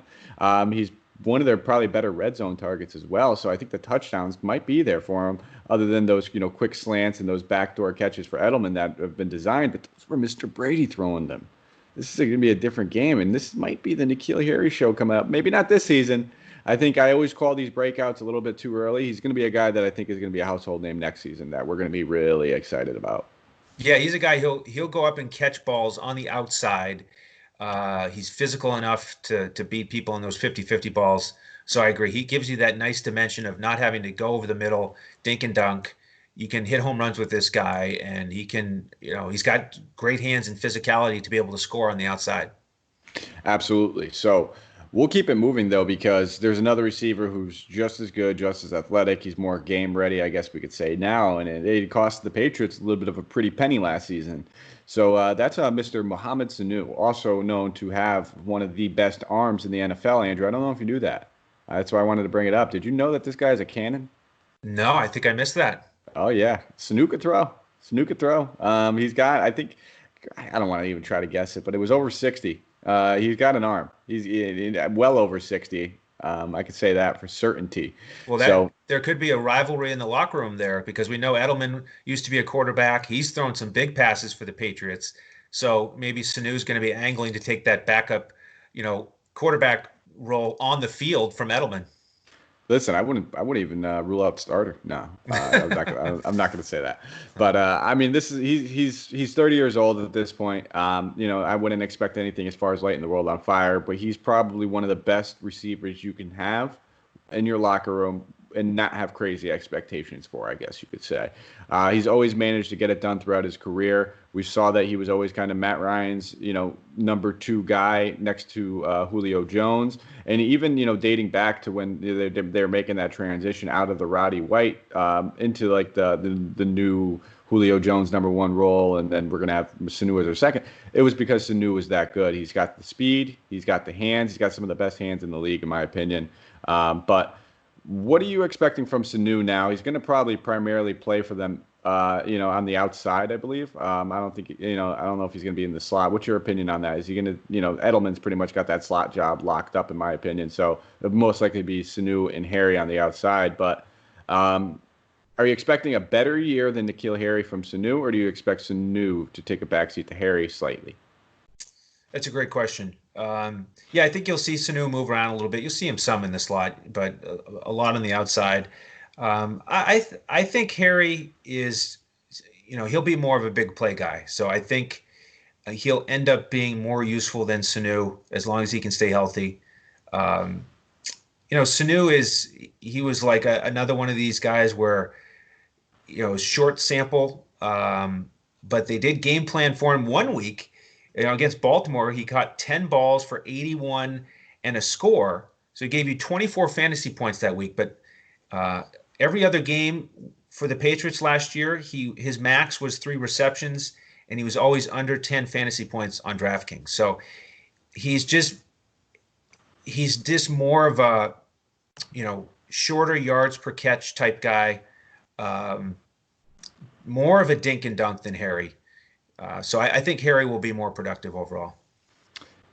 He's one of their probably better red zone targets as well. So I think the touchdowns might be there for him, other than those, quick slants and those backdoor catches for Edelman that have been designed. But those were Mr. Brady throwing them. This is going to be a different game, and this might be the N'Keal Harry show coming up. Maybe not this season. I think I always call these breakouts a little bit too early. He's going to be a guy that I think is going to be a household name next season that we're going to be really excited about. Yeah, he's a guy, he'll go up and catch balls on the outside. He's physical enough to beat people in those 50-50 balls. So I agree. He gives you that nice dimension of not having to go over the middle, dink and dunk. You can hit home runs with this guy, and he can, he's got great hands and physicality to be able to score on the outside. Absolutely. So we'll keep it moving, though, because there's another receiver who's just as good, just as athletic. He's more game ready, I guess we could say now. And it cost the Patriots a little bit of a pretty penny last season. So that's Mr. Mohamed Sanu, also known to have one of the best arms in the NFL, Andrew. I don't know if you knew that. That's why I wanted to bring it up. Did you know that this guy is a cannon? No, I think I missed that. Oh, yeah. Sanu could throw. He's got, I think, I don't want to even try to guess it, but it was over 60. He's got an arm. He's well over 60. I could say that for certainty. Well, there could be a rivalry in the locker room there, because we know Edelman used to be a quarterback. He's thrown some big passes for the Patriots. So maybe Sanu's going to be angling to take that backup, quarterback role on the field from Edelman. Listen, I wouldn't even rule out starter. No, I'm not going to say that. But I mean, he's 30 years old at this point. I wouldn't expect anything as far as lighting the world on fire, but he's probably one of the best receivers you can have in your locker room and not have crazy expectations for, I guess you could say. He's always managed to get it done throughout his career. We saw that he was always kind of Matt Ryan's, number 2 guy next to Julio Jones. And even, dating back to when they're making that transition out of the Roddy White into like the new Julio Jones number 1 role, and then we're going to have Sanu as our second. It was because Sanu was that good. He's got the speed. He's got the hands. He's got some of the best hands in the league, in my opinion. But what are you expecting from Sanu now? He's going to probably primarily play for them on the outside, I believe. I don't think, I don't know if he's going to be in the slot. What's your opinion on that? Is he going to, Edelman's pretty much got that slot job locked up, in my opinion. So it'll most likely be Sanu and Harry on the outside. But are you expecting a better year than N'Keal Harry from Sanu, or do you expect Sanu to take a backseat to Harry slightly? That's a great question. Yeah, I think you'll see Sanu move around a little bit. You'll see him some in the slot, but a lot on the outside. I think Harry is, he'll be more of a big play guy. So I think he'll end up being more useful than Sanu as long as he can stay healthy. Sanu he was like another one of these guys where, short sample, but they did game plan for him one week. Against Baltimore, he caught 10 balls for 81 and a score. So he gave you 24 fantasy points that week. But every other game for the Patriots last year, his max was 3 receptions, and he was always under 10 fantasy points on DraftKings. So he's just more of a, shorter yards per catch type guy, more of a dink and dunk than Harry. So I think Harry will be more productive overall.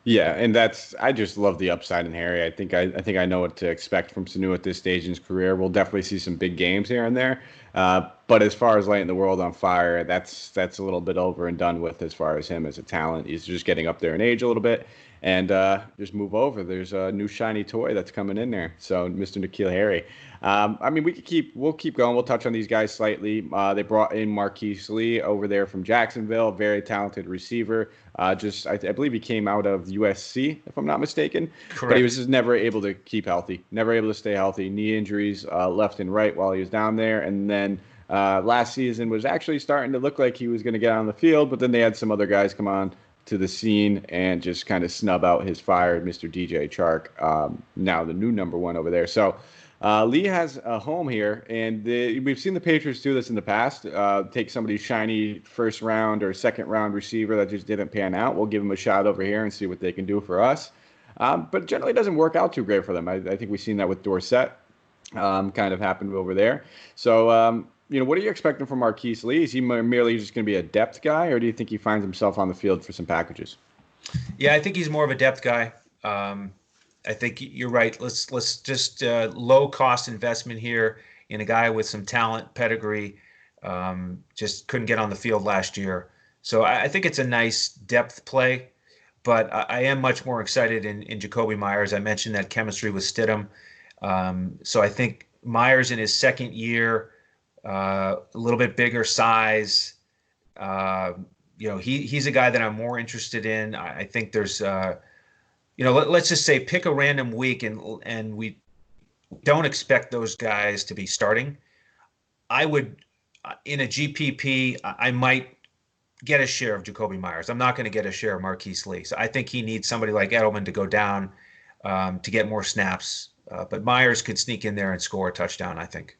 Yeah, and I just love the upside in Harry. I think I know what to expect from Sanu at this stage in his career. We'll definitely see some big games here and there. But as far as lighting the world on fire, that's a little bit over and done with as far as him as a talent. He's just getting up there in age a little bit. And just move over. There's a new shiny toy that's coming in there. So Mr. N'Keal Harry. We'll keep going. We'll touch on these guys slightly. They brought in Marquise Lee over there from Jacksonville, very talented receiver. I believe he came out of USC, if I'm not mistaken. Correct. But he was just never able to keep healthy, never able to stay healthy. Knee injuries left and right while he was down there. And then last season was actually starting to look like he was going to get on the field, but then they had some other guys come on to the scene and just kind of snub out his fire, Mr. DJ Chark, now the new number 1 over there. So Lee has a home here, and we've seen the Patriots do this in the past. Take somebody's shiny first round or second round receiver that just didn't pan out. We'll give them a shot over here and see what they can do for us. But generally it doesn't work out too great for them. I think we've seen that with Dorsett, kind of happened over there. So, what are you expecting from Marquise Lee? Is he merely just going to be a depth guy, or do you think he finds himself on the field for some packages? Yeah, I think he's more of a depth guy. I think you're right. Let's just low cost investment here in a guy with some talent, pedigree. Just couldn't get on the field last year. So I think it's a nice depth play, but I am much more excited in Jacoby Meier. I mentioned that chemistry with Stidham. So I think Myers in his second year, a little bit bigger size. He's a guy that I'm more interested in. I think there's, let's just say pick a random week and we don't expect those guys to be starting. I would, in a GPP, I might get a share of Jacoby Meier. I'm not going to get a share of Marquise Lee. So I think he needs somebody like Edelman to go down to get more snaps. But Myers could sneak in there and score a touchdown, I think.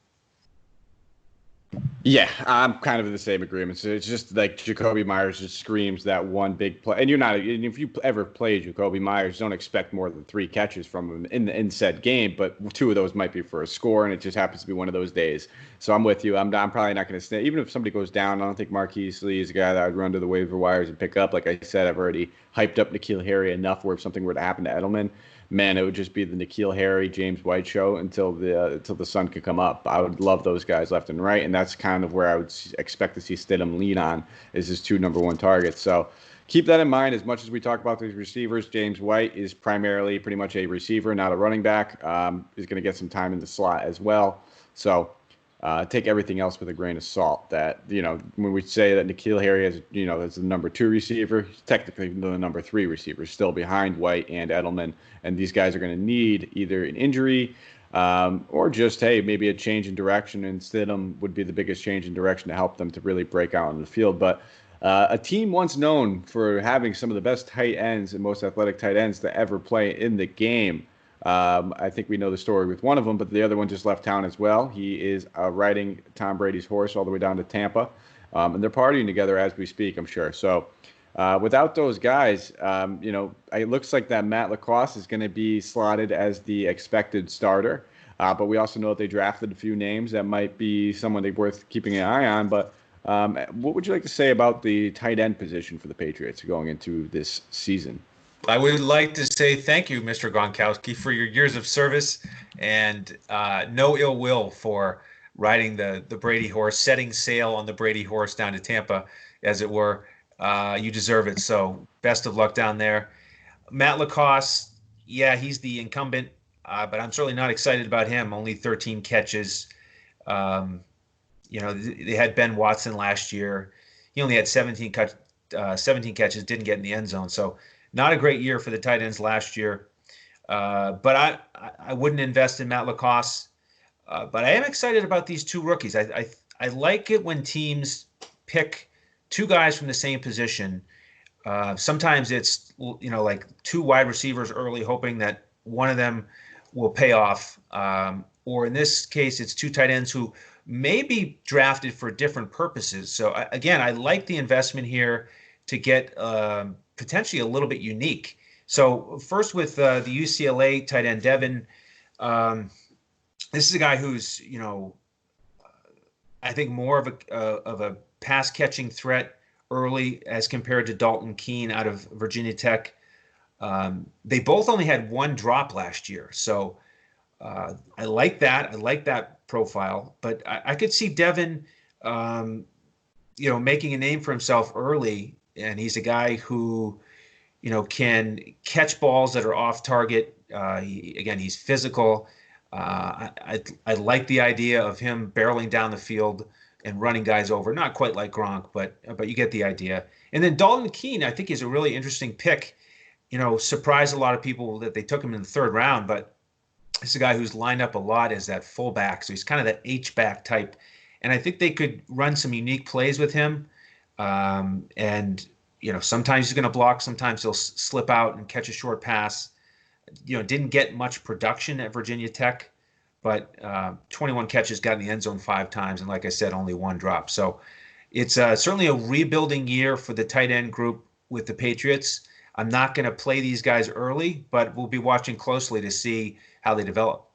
Yeah, I'm kind of in the same agreement. So it's just like Jacoby Myers just screams that one big play. And if you ever play Jacoby Myers, don't expect more than 3 catches from him in said game, but 2 of those might be for a score, and it just happens to be one of those days. So I'm with you. I'm probably not going to stay. Even if somebody goes down, I don't think Marquise Lee is a guy that I'd run to the waiver wires and pick up. Like I said, I've already hyped up N'Keal Harry enough where if something were to happen to Edelman, man, it would just be the N'Keal Harry, James White show until the sun could come up. I would love those guys left and right, and that's kind of where I would expect to see Stidham lean on is his 2 number 1 targets. So keep that in mind. As much as we talk about these receivers, James White is primarily pretty much a receiver, not a running back. He's going to get some time in the slot as well. So take everything else with a grain of salt. That, when we say that N'Keal Harry is the number 2 receiver, he's technically the number 3 receiver, still behind White and Edelman. And these guys are going to need either an injury or just, hey, maybe a change in direction. And Stidham would be the biggest change in direction to help them to really break out on the field. But a team once known for having some of the best tight ends and most athletic tight ends to ever play in the game. I think we know the story with one of them, but the other one just left town as well. He is riding Tom Brady's horse all the way down to Tampa, and they're partying together as we speak, I'm sure. So without those guys, it looks like that Matt Lacoste is going to be slotted as the expected starter. But we also know that they drafted a few names that might be someone worth keeping an eye on. But What would you like to say about the tight end position for the Patriots going into this season? I would like to say thank you, Mr. Gronkowski, for your years of service, and no ill will for riding the Brady horse, setting sail on the Brady horse down to Tampa, as it were. You deserve it. So best of luck down there. Matt Lacoste, yeah, he's the incumbent, but I'm certainly not excited about him. Only 13 catches. They had Ben Watson last year. He only had 17 catches, didn't get in the end zone. So not a great year for the tight ends last year. But I wouldn't invest in Matt Lacoste. But I am excited about these two rookies. I like it when teams pick two guys from the same position. Sometimes it's like two wide receivers early, hoping that one of them will pay off. Or in this case, it's two tight ends who may be drafted for different purposes. So again, I like the investment here to get potentially a little bit unique. So first with the UCLA tight end Devin, this is a guy who's I think more of a pass catching threat early as compared to Dalton Keen out of Virginia Tech. They both only had one drop last year, so I like that. I like that profile, but I could see Devin, making a name for himself early, and he's a guy who, can catch balls that are off target. He's physical. I like the idea of him barreling down the field and running guys over. Not quite like Gronk, but you get the idea. And then Dalton Keen, I think, is a really interesting pick. Surprised a lot of people that they took him in the third round, but this is a guy who's lined up a lot as that fullback. So he's kind of that H-back type. And I think they could run some unique plays with him. Sometimes he's going to block. Sometimes he'll slip out and catch a short pass. Didn't get much production at Virginia Tech, but 21 catches, got in the end zone 5 times. And like I said, only one drop. So it's certainly a rebuilding year for the tight end group with the Patriots. I'm not going to play these guys early, but we'll be watching closely to see how they develop.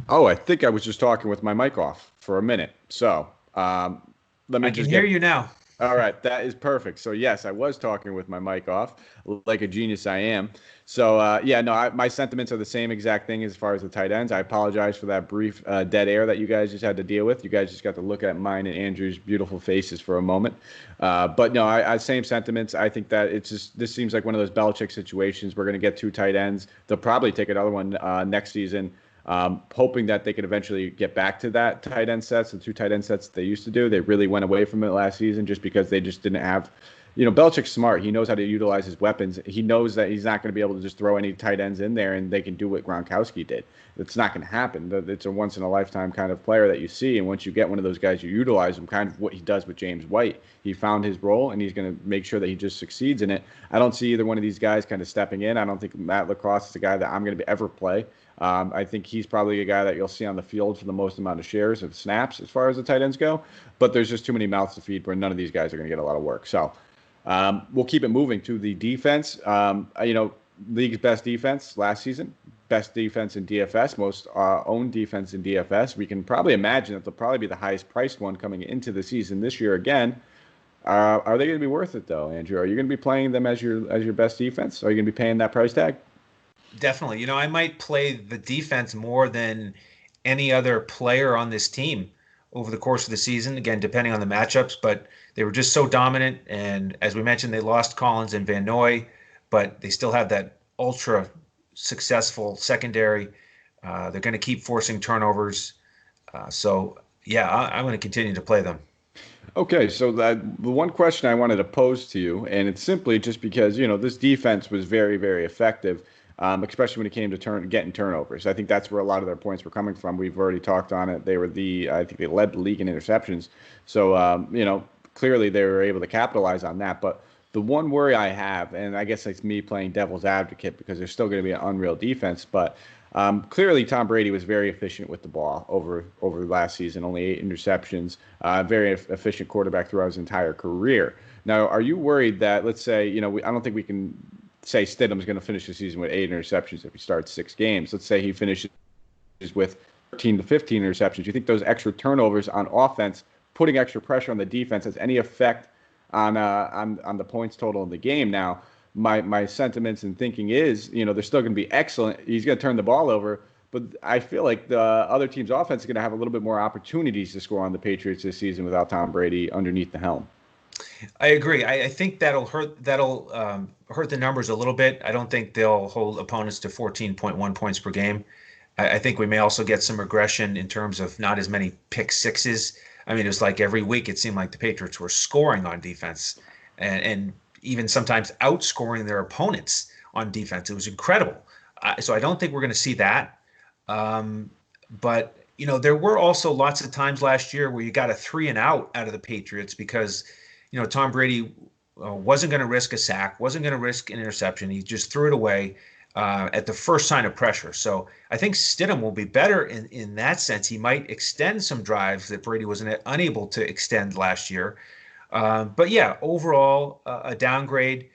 Oh, I think I was just talking with my mic off for a minute. So let me I just can hear you now. All right, that is perfect. So yes, I was talking with my mic off, like a genius I am. So my sentiments are the same exact thing as far as the tight ends. I apologize for that brief dead air that you guys just had to deal with. You guys just got to look at mine and Andrew's beautiful faces for a moment. But no, I same sentiments. I think that this seems like one of those Belichick situations. We're going to get 2 tight ends. They'll probably take another one next season. Hoping that they could eventually get back to that tight end sets, the 2 tight end sets they used to do. They really went away from it last season just because they just didn't have Belichick's smart. He knows how to utilize his weapons. He knows that he's not going to be able to just throw any tight ends in there and they can do what Gronkowski did. It's not going to happen. It's a once in a lifetime kind of player that you see. And once you get one of those guys, you utilize him, kind of what he does with James White. He found his role and he's going to make sure that he just succeeds in it. I don't see either one of these guys kind of stepping in. I don't think Matt Lacoste is a guy that I'm going to ever play. I think he's probably a guy that you'll see on the field for the most amount of shares of snaps as far as the tight ends go. But there's just too many mouths to feed where none of these guys are going to get a lot of work. So we'll keep it moving to the defense. League's best defense last season, best defense in DFS, most owned defense in DFS. We can probably imagine that they'll probably be the highest priced one coming into the season this year again. Are they going to be worth it though, Andrew? Are you going to be playing them as your best defense? Are you going to be paying that price tag? Definitely. I might play the defense more than any other player on this team over the course of the season, again, depending on the matchups, but they were just so dominant. And as we mentioned, they lost Collins and Van Noy, but they still have that ultra successful secondary. They're going to keep forcing turnovers. I'm going to continue to play them. Okay, so the one question I wanted to pose to you, and it's simply just because, this defense was very, very effective, especially when it came to getting turnovers. I think that's where a lot of their points were coming from. We've already talked on it. I think they led the league in interceptions. So, clearly they were able to capitalize on that. But the one worry I have, and I guess it's me playing devil's advocate because there's still going to be an unreal defense, but clearly Tom Brady was very efficient with the ball over last season, only 8 interceptions, very efficient quarterback throughout his entire career. Now, are you worried that, let's say, I don't think we can say Stidham's going to finish the season with 8 interceptions if he starts 6 games. Let's say he finishes with 13 to 15 interceptions. Do you think those extra turnovers on offense, putting extra pressure on the defense, has any effect on the points total in the game? Now, my sentiments and thinking is, they're still going to be excellent. He's going to turn the ball over, but I feel like the other team's offense is going to have a little bit more opportunities to score on the Patriots this season without Tom Brady underneath the helm. I agree. I think that'll hurt the numbers a little bit. I don't think they'll hold opponents to 14.1 points per game. I think we may also get some regression in terms of not as many pick sixes. I mean, it was like every week it seemed like the Patriots were scoring on defense and even sometimes outscoring their opponents on defense. It was incredible. So I don't think we're going to see that. But, there were also lots of times last year where you got a 3 and out of the Patriots because, Tom Brady wasn't going to risk a sack, wasn't going to risk an interception. He just threw it away at the first sign of pressure. So I think Stidham will be better in that sense. He might extend some drives that Brady was unable to extend last year. But yeah, overall, a downgrade.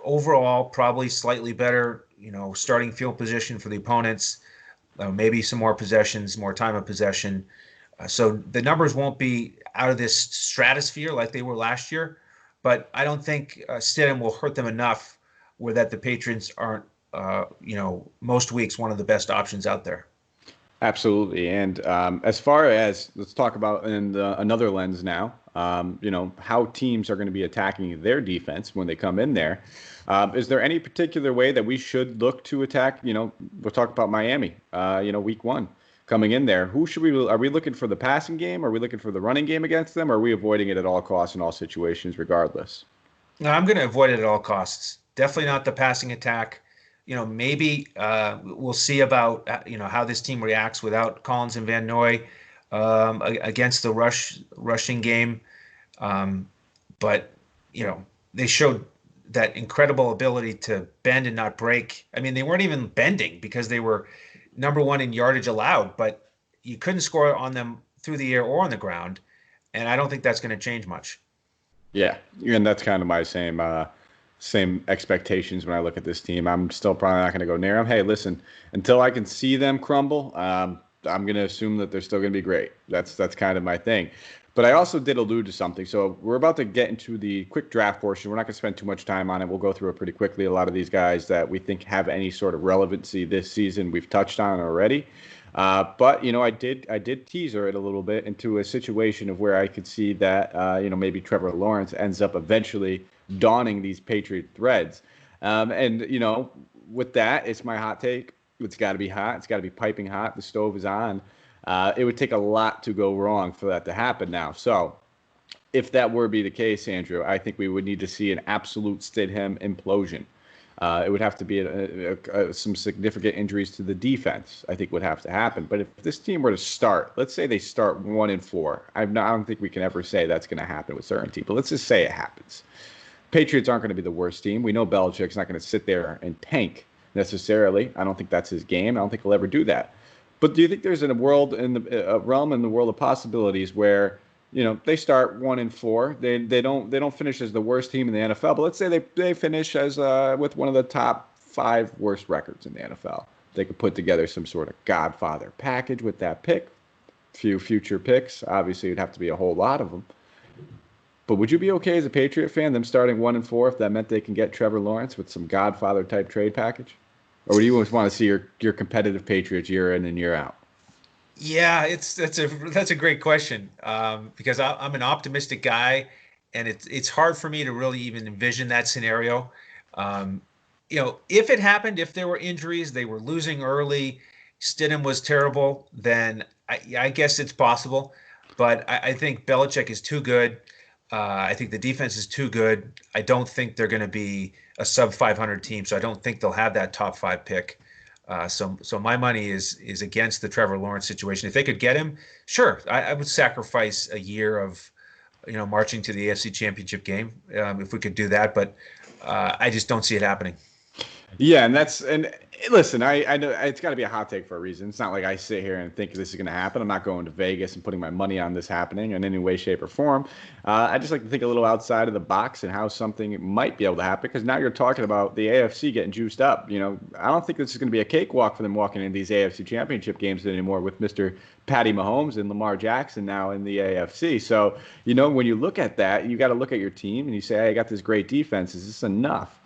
Overall, probably slightly better, starting field position for the opponents. Maybe some more possessions, more time of possession. So the numbers won't be out of this stratosphere like they were last year. But I don't think Stidham will hurt them enough where that the Patriots aren't, most weeks one of the best options out there. Absolutely. And as far as, let's talk about in another lens now, how teams are going to be attacking their defense when they come in there. Is there any particular way that we should look to attack? We'll talk about Miami, week 1 coming in there. Are we looking for the passing game? Are we looking for the running game against them? Or are we avoiding it at all costs in all situations regardless? No, I'm going to avoid it at all costs. Definitely not the passing attack. Maybe we'll see about, how this team reacts without Collins and Van Noy against the rushing game. But, they showed that incredible ability to bend and not break. I mean, they weren't even bending because they were number 1 in yardage allowed, but you couldn't score on them through the air or on the ground. And I don't think that's going to change much. Yeah. And that's kind of my same expectations when I look at this team. I'm still probably not going to go near them. Hey, listen, until I can see them crumble, I'm going to assume that they're still going to be great. That's kind of my thing. But I also did allude to something. So we're about to get into the quick draft portion. We're not going to spend too much time on it. We'll go through it pretty quickly. A lot of these guys that we think have any sort of relevancy this season, we've touched on already. But, I did teaser it a little bit into a situation of where I could see that, maybe Trevor Lawrence ends up eventually donning these Patriot threads. With that, it's my hot take. It's got to be hot. It's got to be piping hot. The stove is on. It would take a lot to go wrong for that to happen now. So if that were to be the case, Andrew, I think we would need to see an absolute Stidham implosion. It would have to be some significant injuries to the defense, I think would have to happen. But if this team were to start, let's say they start 1-4. I don't think we can ever say that's going to happen with certainty, but let's just say it happens. Patriots aren't going to be the worst team. We know Belichick's not going to sit there and tank necessarily. I don't think that's his game. I don't think he'll ever do that. But do you think there's a realm in the world of possibilities where they start 1-4. They don't finish as the worst team in the NFL, but let's say they finish as with one of the top 5 worst records in the NFL. They could put together some sort of Godfather package with that pick, few future picks. Obviously, it'd have to be a whole lot of them. But would you be okay as a Patriot fan them starting 1-4 if that meant they can get Trevor Lawrence with some Godfather type trade package, or would you always want to see your competitive Patriots year in and year out? Yeah, that's a great question, because I'm an optimistic guy, and it's hard for me to really even envision that scenario. If it happened, if there were injuries, they were losing early, Stidham was terrible, then I guess it's possible. But I think Belichick is too good. I think the defense is too good. I don't think they're going to be a sub 500 team, so I don't think they'll have that top 5 pick. So my money is against the Trevor Lawrence situation. If they could get him, sure, I would sacrifice a year of, marching to the AFC Championship game if we could do that. But I just don't see it happening. Yeah, and listen, I know it's got to be a hot take for a reason. It's not like I sit here and think this is going to happen. I'm not going to Vegas and putting my money on this happening in any way, shape, or form. I just like to think a little outside of the box and how something might be able to happen, because now you're talking about the AFC getting juiced up. I don't think this is going to be a cakewalk for them walking into these AFC Championship games anymore with Mr. Patty Mahomes and Lamar Jackson now in the AFC. So, when you look at that, you got to look at your team and you say, hey, I got this great defense. Is this enough?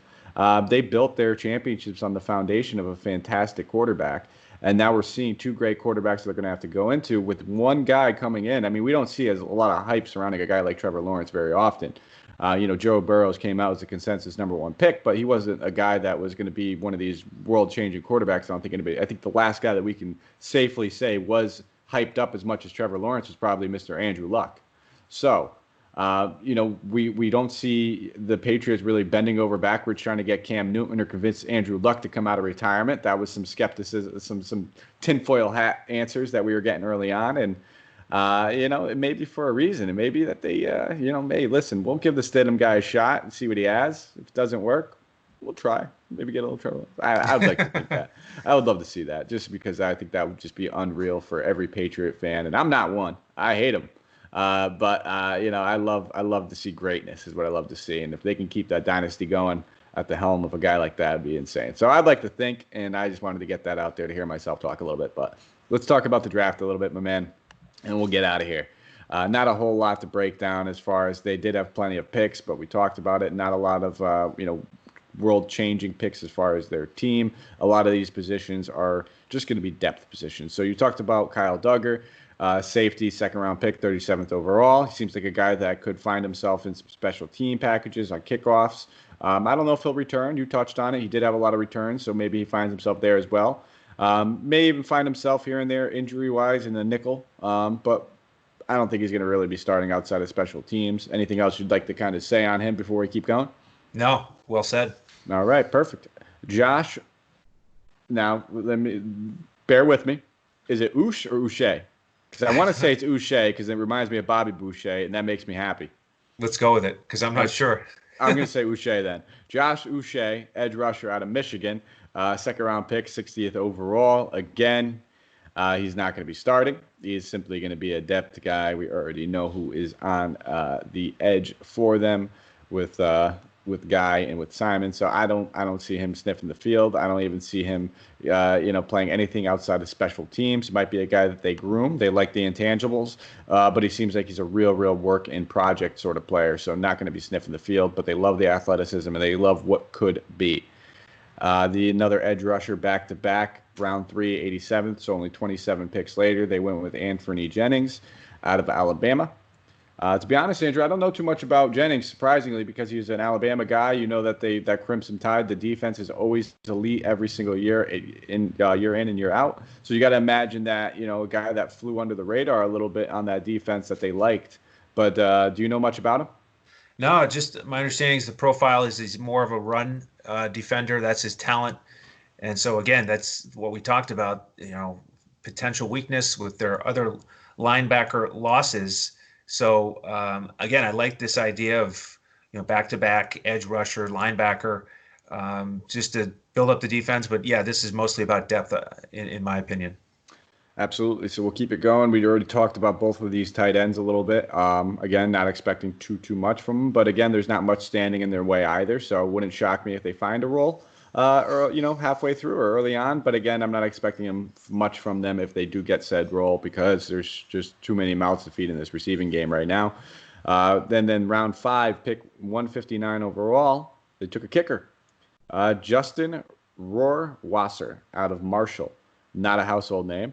They built their championships on the foundation of a fantastic quarterback. And now we're seeing 2 great quarterbacks they're going to have to go into with one guy coming in. I mean, we don't see a lot of hype surrounding a guy like Trevor Lawrence very often. Joe Burrows came out as a consensus #1 pick, but he wasn't a guy that was going to be one of these world-changing quarterbacks. I think the last guy that we can safely say was hyped up as much as Trevor Lawrence was probably Mr. Andrew Luck. So, we don't see the Patriots really bending over backwards trying to get Cam Newton or convince Andrew Luck to come out of retirement. That was some skepticism, some tinfoil hat answers that we were getting early on. And, it may be for a reason. It may be that they, hey, listen, we'll give the Stidham guy a shot and see what he has. If it doesn't work, we'll try. Maybe get a little trouble. I would like to think that. I would love to see that, just because I think that would just be unreal for every Patriot fan. And I'm not one. I hate him. But I love to see greatness is what I love to see. And if they can keep that dynasty going at the helm of a guy like that, it'd be insane. So I'd like to think, and I just wanted to get that out there to hear myself talk a little bit. But let's talk about the draft a little bit, my man, and we'll get out of here. Not a whole lot to break down as far as they did have plenty of picks, but we talked about it. Not a lot of, world-changing picks as far as their team. A lot of these positions are just going to be depth positions. So you talked about Kyle Duggar. Safety, 2nd-round pick, 37th overall. He seems like a guy that could find himself in some special team packages on kickoffs. I don't know if he'll return. You touched on it. He did have a lot of returns, so maybe he finds himself there as well. May even find himself here and there injury-wise in the nickel, but I don't think he's going to really be starting outside of special teams. Anything else you'd like to kind of say on him before we keep going? No, well said. All right, perfect. Josh, now bear with me. Is it Oosh or Uche? Because I want to say it's Uche because it reminds me of Bobby Boucher, and that makes me happy. Let's go with it because I'm not sure. I'm going to say Uche then. Josh Uche, edge rusher out of Michigan, 2nd-round pick, 60th overall. Again, he's not going to be starting. He is simply going to be a depth guy. We already know who is on the edge for them with Guy and with Simon. So I don't see him sniffing the field. I don't even see him, playing anything outside of special teams. He might be a guy that they groom. They like the intangibles, but he seems like he's a real work in project sort of player. So not going to be sniffing the field, but they love the athleticism and they love what could be. Another edge rusher back-to-back, round 3, 87th. So only 27 picks later, they went with Anthony Jennings out of Alabama. To be honest, Andrew, I don't know too much about Jennings, surprisingly, because he's an Alabama guy. You know that Crimson Tide, the defense is always elite every single year, year in and year out. So you got to imagine that, a guy that flew under the radar a little bit on that defense that they liked But do you know much about him? No, just my understanding is the profile is he's more of a run defender. That's his talent. And so again, that's what we talked about, potential weakness with their other linebacker losses. So again, I like this idea of, back-to-back edge rusher, linebacker, just to build up the defense. But yeah, this is mostly about depth, in my opinion. Absolutely. So we'll keep it going. We already talked about both of these tight ends a little bit. Again, not expecting too much from them, but again, there's not much standing in their way either. So it wouldn't shock me if they find a role, or halfway through or early on. But again, I'm not expecting much from them if they do get said role because there's just too many mouths to feed in this receiving game right now. Then round 5, pick 159 overall. They took a kicker, Justin Rohrwasser out of Marshall. Not a household name.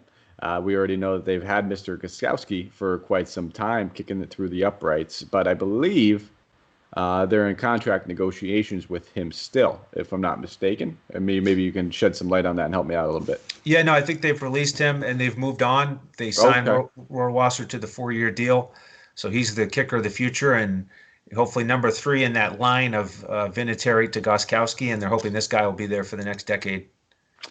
We already know that they've had Mr. Gostkowski for quite some time, kicking it through the uprights. But I believe they're in contract negotiations with him still, if I'm not mistaken. And maybe you can shed some light on that and help me out a little bit. Yeah, no, I think they've released him and they've moved on. They signed Rohrwasser to the 4-year deal. So he's the kicker of the future and hopefully number 3 in that line of Vinatieri to Gostkowski. And they're hoping this guy will be there for the next decade.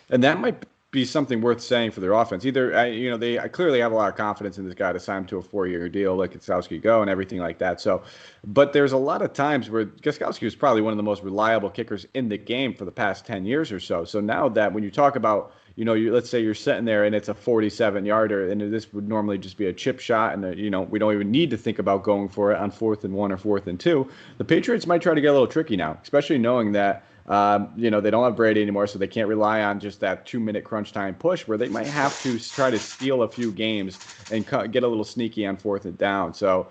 And that might be something worth saying for their offense. Either, they clearly have a lot of confidence in this guy to sign him to a 4-year deal, let Gostkowski go and everything like that. So, but there's a lot of times where Gostkowski was probably one of the most reliable kickers in the game for the past 10 years or so. So now that when you talk about, let's say you're sitting there and it's a 47-yarder, and this would normally just be a chip shot, and we don't even need to think about going for it on 4th and 1 or 4th and 2. The Patriots might try to get a little tricky now, especially knowing that they don't have Brady anymore, so they can't rely on just that 2-minute crunch time push where they might have to try to steal a few games and get a little sneaky on 4th and down. So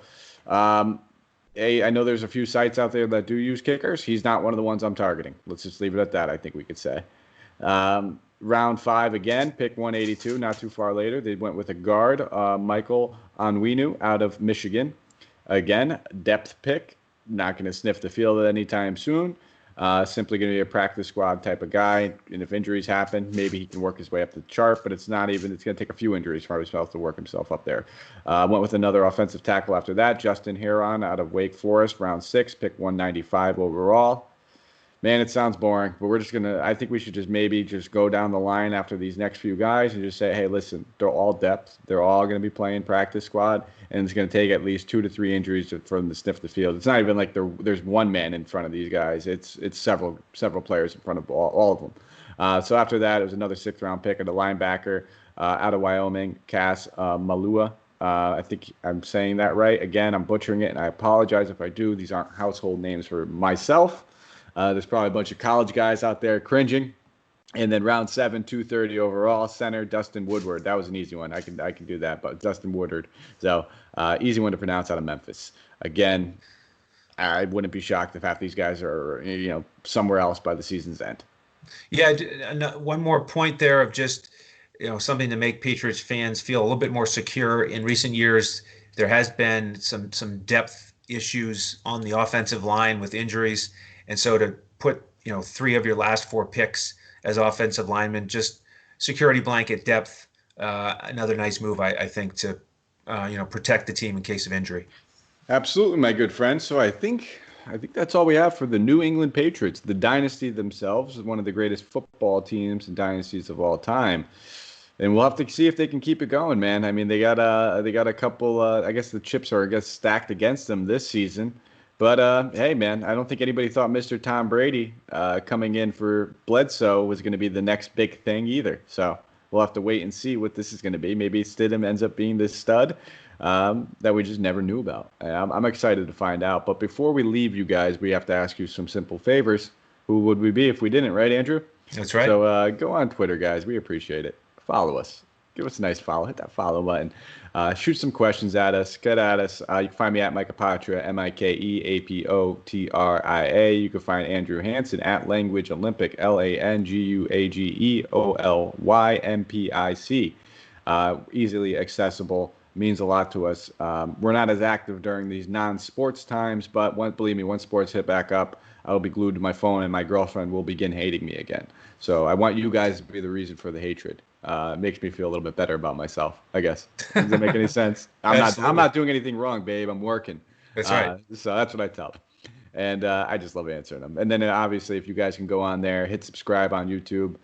I know there's a few sites out there that do use kickers. He's not one of the ones I'm targeting. Let's just leave it at that, I think we could say. Round 5 again, pick 182, not too far later. They went with a guard, Michael Onwenu out of Michigan. Again, depth pick, not going to sniff the field anytime soon. Simply going to be a practice squad type of guy. And if injuries happen, maybe he can work his way up the chart, but it's going to take a few injuries for himself to work himself up there. Went with another offensive tackle after that, Justin Heron out of Wake Forest, round 6, pick 195 overall. Man, it sounds boring, but I think we should just go down the line after these next few guys and just say, hey, listen, they're all depth. They're all going to be playing practice squad, and it's going to take at least 2 to 3 injuries for them to sniff the field. It's not even like there's one man in front of these guys. It's several players in front of all of them. So after that, it was another 6th-round pick of the linebacker out of Wyoming, Cass Malua. I think I'm saying that right. Again, I'm butchering it, and I apologize if I do. These aren't household names for myself. There's probably a bunch of college guys out there cringing. And then round 7, 230 overall, center Dustin Woodward. That was an easy one. I can do that, but Dustin Woodward. So easy one to pronounce out of Memphis. Again, I wouldn't be shocked if half these guys are somewhere else by the season's end. Yeah, one more point there of just something to make Patriots fans feel a little bit more secure. In recent years, there has been some depth issues on the offensive line with injuries. And so to put, 3 of your last 4 picks as offensive linemen, just security blanket depth, another nice move, I think, to, protect the team in case of injury. Absolutely, my good friend. So I think that's all we have for the New England Patriots. The dynasty themselves is one of the greatest football teams and dynasties of all time. And we'll have to see if they can keep it going, man. I mean, they got a couple, I guess the chips are, stacked against them this season. But, hey, man, I don't think anybody thought Mr. Tom Brady coming in for Bledsoe was going to be the next big thing either. So we'll have to wait and see what this is going to be. Maybe Stidham ends up being this stud that we just never knew about. I'm excited to find out. But before we leave you guys, we have to ask you some simple favors. Who would we be if we didn't, right, Andrew? That's right. So go on Twitter, guys. We appreciate it. Follow us. Give us a nice follow. Hit that follow button. Shoot some questions at us. Get at us. You can find me at Mike Apotria, MikeApotria. You can find Andrew Hanson at Language Olympic, LanguageOlympic. Easily accessible. Means a lot to us. We're not as active during these non-sports times, but believe me, once sports hit back up, I will be glued to my phone and my girlfriend will begin hating me again. So I want you guys to be the reason for the hatred. makes me feel a little bit better about myself, I guess. Does that make any sense? I'm not doing anything wrong, babe. I'm working. That's right. So that's what I tell them. And I just love answering them. And then obviously, if you guys can go on there, hit subscribe on YouTube,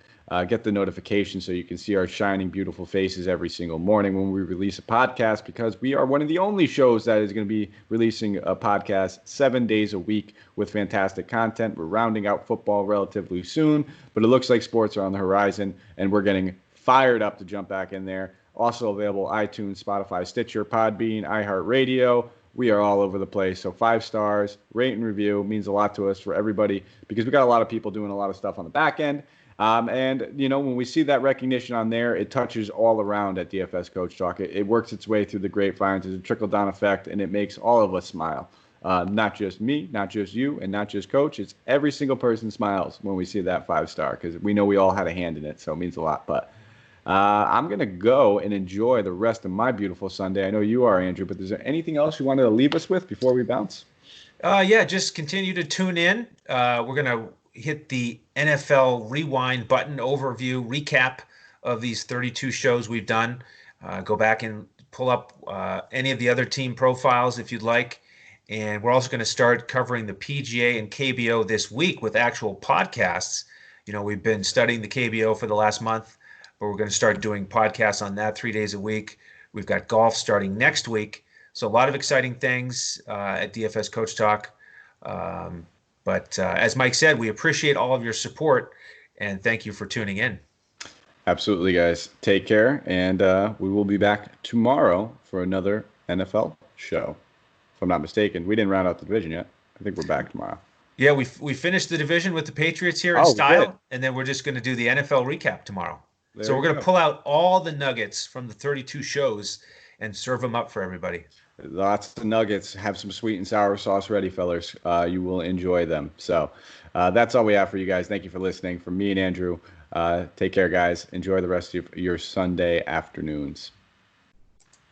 get the notification so you can see our shining, beautiful faces every single morning when we release a podcast, because we are one of the only shows that is going to be releasing a podcast 7 days a week with fantastic content. We're rounding out football relatively soon, but it looks like sports are on the horizon, and we're getting fired up to jump back in there. Also available iTunes, Spotify, Stitcher, Podbean, iHeartRadio. We are all over the place. So 5 stars, rate and review means a lot to us for everybody, because we got a lot of people doing a lot of stuff on the back end. And, you know, when we see that recognition on there, it touches all around at DFS Coach Talk. It works its way through the grapevines. There's a trickle-down effect, and it makes all of us smile. Not just me, not just you, and not just Coach. It's every single person smiles when we see that 5-star, because we know we all had a hand in it, so it means a lot. But I'm going to go and enjoy the rest of my beautiful Sunday. I know you are, Andrew, but is there anything else you wanted to leave us with before we bounce? Yeah, just continue to tune in. We're going to hit the NFL rewind button, overview, recap of these 32 shows we've done. Go back and pull up any of the other team profiles if you'd like. And we're also going to start covering the PGA and KBO this week with actual podcasts. You know, we've been studying the KBO for the last month, but we're going to start doing podcasts on that 3 days a week. We've got golf starting next week. So a lot of exciting things at DFS Coach Talk. But as Mike said, we appreciate all of your support, and thank you for tuning in. Absolutely, guys. Take care, and we will be back tomorrow for another NFL show. If I'm not mistaken, we didn't round out the division yet. I think we're back tomorrow. Yeah, we finished the division with the Patriots here in style, and then we're just going to do the NFL recap tomorrow. So we're going to pull out all the nuggets from the 32 shows and serve them up for everybody. Lots of nuggets. Have some sweet and sour sauce ready, fellas. You will enjoy them. So that's all we have for you guys. Thank you for listening. From me and Andrew, take care, guys. Enjoy the rest of your Sunday afternoons.